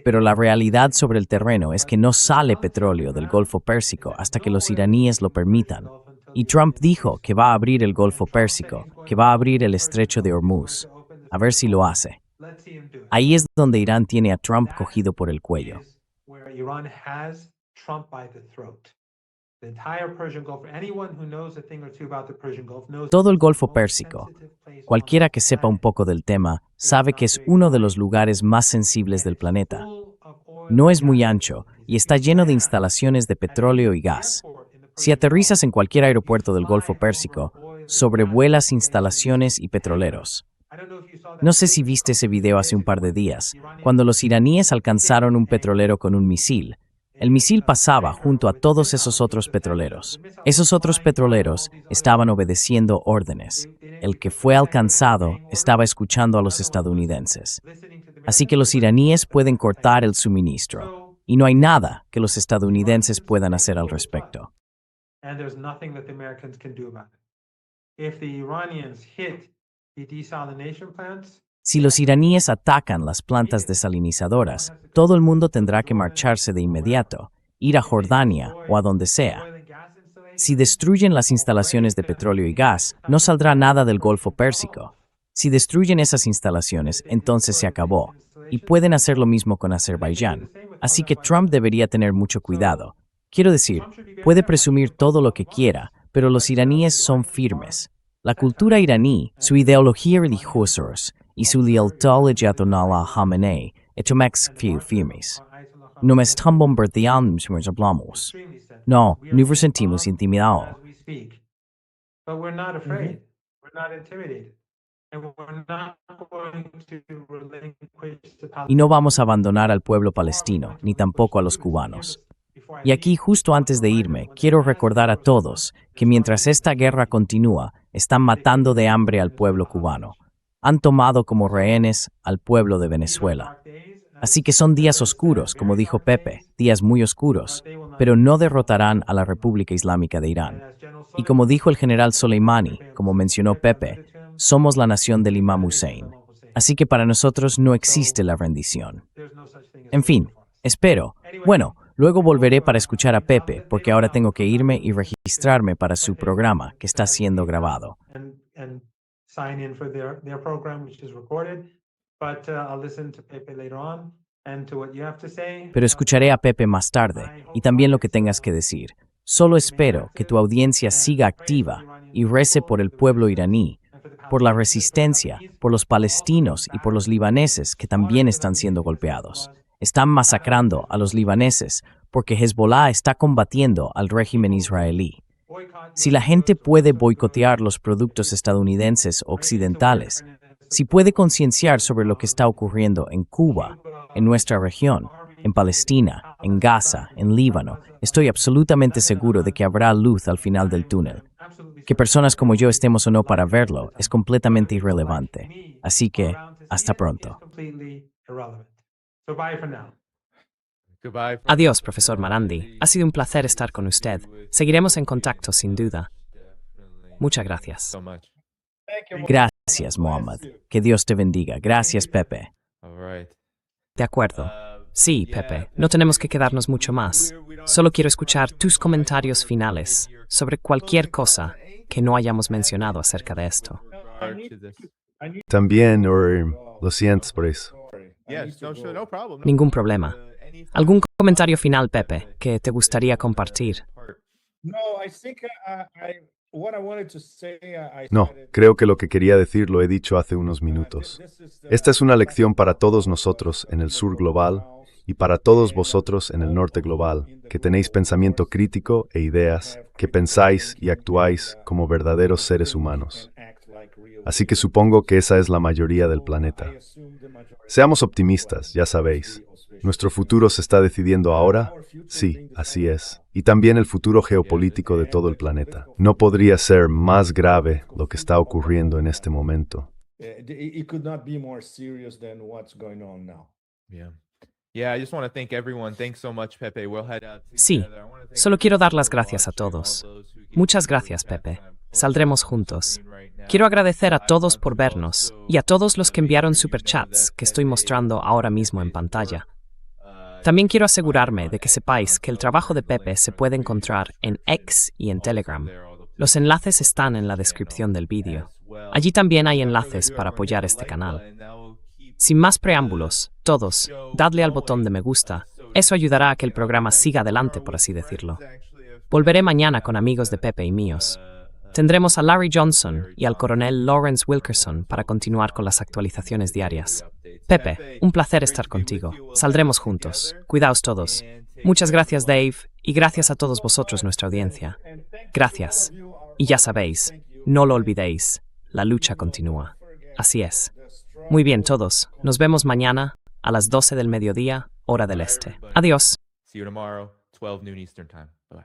Pero la realidad sobre el terreno es que no sale petróleo del Golfo Pérsico hasta que los iraníes lo permitan. Y Trump dijo que va a abrir el Golfo Pérsico, que va a abrir el Estrecho de Hormuz. A ver si lo hace. Ahí es donde Irán tiene a Trump cogido por el cuello. Todo el Golfo Pérsico, cualquiera que sepa un poco del tema, sabe que es uno de los lugares más sensibles del planeta. No es muy ancho y está lleno de instalaciones de petróleo y gas. Si aterrizas en cualquier aeropuerto del Golfo Pérsico, sobrevuelas instalaciones y petroleros. No sé si viste ese video hace un par de días, cuando los iraníes alcanzaron un petrolero con un misil. El misil pasaba junto a todos esos otros petroleros. Esos otros petroleros estaban obedeciendo órdenes. El que fue alcanzado estaba escuchando a los estadounidenses. Así que los iraníes pueden cortar el suministro, y no hay nada que los estadounidenses puedan hacer al respecto. Si los iraníes atacan las plantas desalinizadoras, todo el mundo tendrá que marcharse de inmediato, ir a Jordania o a donde sea. Si destruyen las instalaciones de petróleo y gas, no saldrá nada del Golfo Pérsico. Si destruyen esas instalaciones, entonces se acabó. Y pueden hacer lo mismo con Azerbaiyán. Así que Trump debería tener mucho cuidado. Quiero decir, puede presumir todo lo que quiera, pero los iraníes son firmes. La cultura iraní, su ideología religiosa y su lealtad al Ayatollah Khamenei están firmes. No me están bombardeando mientras hablamos. No, nos sentimos intimidados. Y no vamos a abandonar al pueblo palestino, ni tampoco a los cubanos. Y aquí, justo antes de irme, quiero recordar a todos que mientras esta guerra continúa, están matando de hambre al pueblo cubano. Han tomado como rehenes al pueblo de Venezuela. Así que son días oscuros, como dijo Pepe, días muy oscuros, pero no derrotarán a la República Islámica de Irán. Y como dijo el general Soleimani, como mencionó Pepe, somos la nación del Imam Hussein. Así que para nosotros no existe la rendición. En fin, espero. Bueno, luego volveré para escuchar a Pepe, porque ahora tengo que irme y registrarme para su programa, que está siendo grabado. Pero escucharé a Pepe más tarde, y también lo que tengas que decir. Solo espero que tu audiencia siga activa y rece por el pueblo iraní, por la resistencia, por los palestinos y por los libaneses que también están siendo golpeados. Están masacrando a los libaneses porque Hezbollah está combatiendo al régimen israelí. Si la gente puede boicotear los productos estadounidenses o occidentales, si puede concienciar sobre lo que está ocurriendo en Cuba, en nuestra región, en Palestina, en Gaza, en Líbano, estoy absolutamente seguro de que habrá luz al final del túnel. Que personas como yo estemos o no para verlo es completamente irrelevante. Así que, hasta pronto. Adiós, profesor Marandi. Ha sido un placer estar con usted. Seguiremos en contacto, sin duda. Muchas gracias. Gracias, Mohammad. Que Dios te bendiga. Gracias, Pepe. De acuerdo. Sí, Pepe, no tenemos que quedarnos mucho más. Solo quiero escuchar tus comentarios finales sobre cualquier cosa que no hayamos mencionado acerca de esto. También, lo siento por eso. Ningún problema. ¿Algún comentario final, Pepe, que te gustaría compartir? No, creo que lo que quería decir lo he dicho hace unos minutos. Esta es una lección para todos nosotros en el sur global y para todos vosotros en el norte global, que tenéis pensamiento crítico e ideas, que pensáis y actuáis como verdaderos seres humanos. Así que supongo que esa es la mayoría del planeta. Seamos optimistas, ya sabéis. ¿Nuestro futuro se está decidiendo ahora? Sí, así es. Y también el futuro geopolítico de todo el planeta. No podría ser más grave lo que está ocurriendo en este momento. Sí, solo quiero dar las gracias a todos. Muchas gracias, Pepe. Saldremos juntos. Quiero agradecer a todos por vernos y a todos los que enviaron superchats que estoy mostrando ahora mismo en pantalla. También quiero asegurarme de que sepáis que el trabajo de Pepe se puede encontrar en X y en Telegram. Los enlaces están en la descripción del vídeo. Allí también hay enlaces para apoyar este canal. Sin más preámbulos, todos, dadle al botón de me gusta. Eso ayudará a que el programa siga adelante, por así decirlo. Volveré mañana con amigos de Pepe y míos. Tendremos a Larry Johnson y al coronel Lawrence Wilkerson para continuar con las actualizaciones diarias. Pepe, un placer estar contigo. Saldremos juntos. Cuidaos todos. Muchas gracias, Dave, y gracias a todos vosotros, nuestra audiencia. Gracias. Y ya sabéis, no lo olvidéis, la lucha continúa. Así es. Muy bien, todos. Nos vemos mañana a las 12 del mediodía, hora del este. Adiós. See you tomorrow, 12 noon Eastern Time. Bye.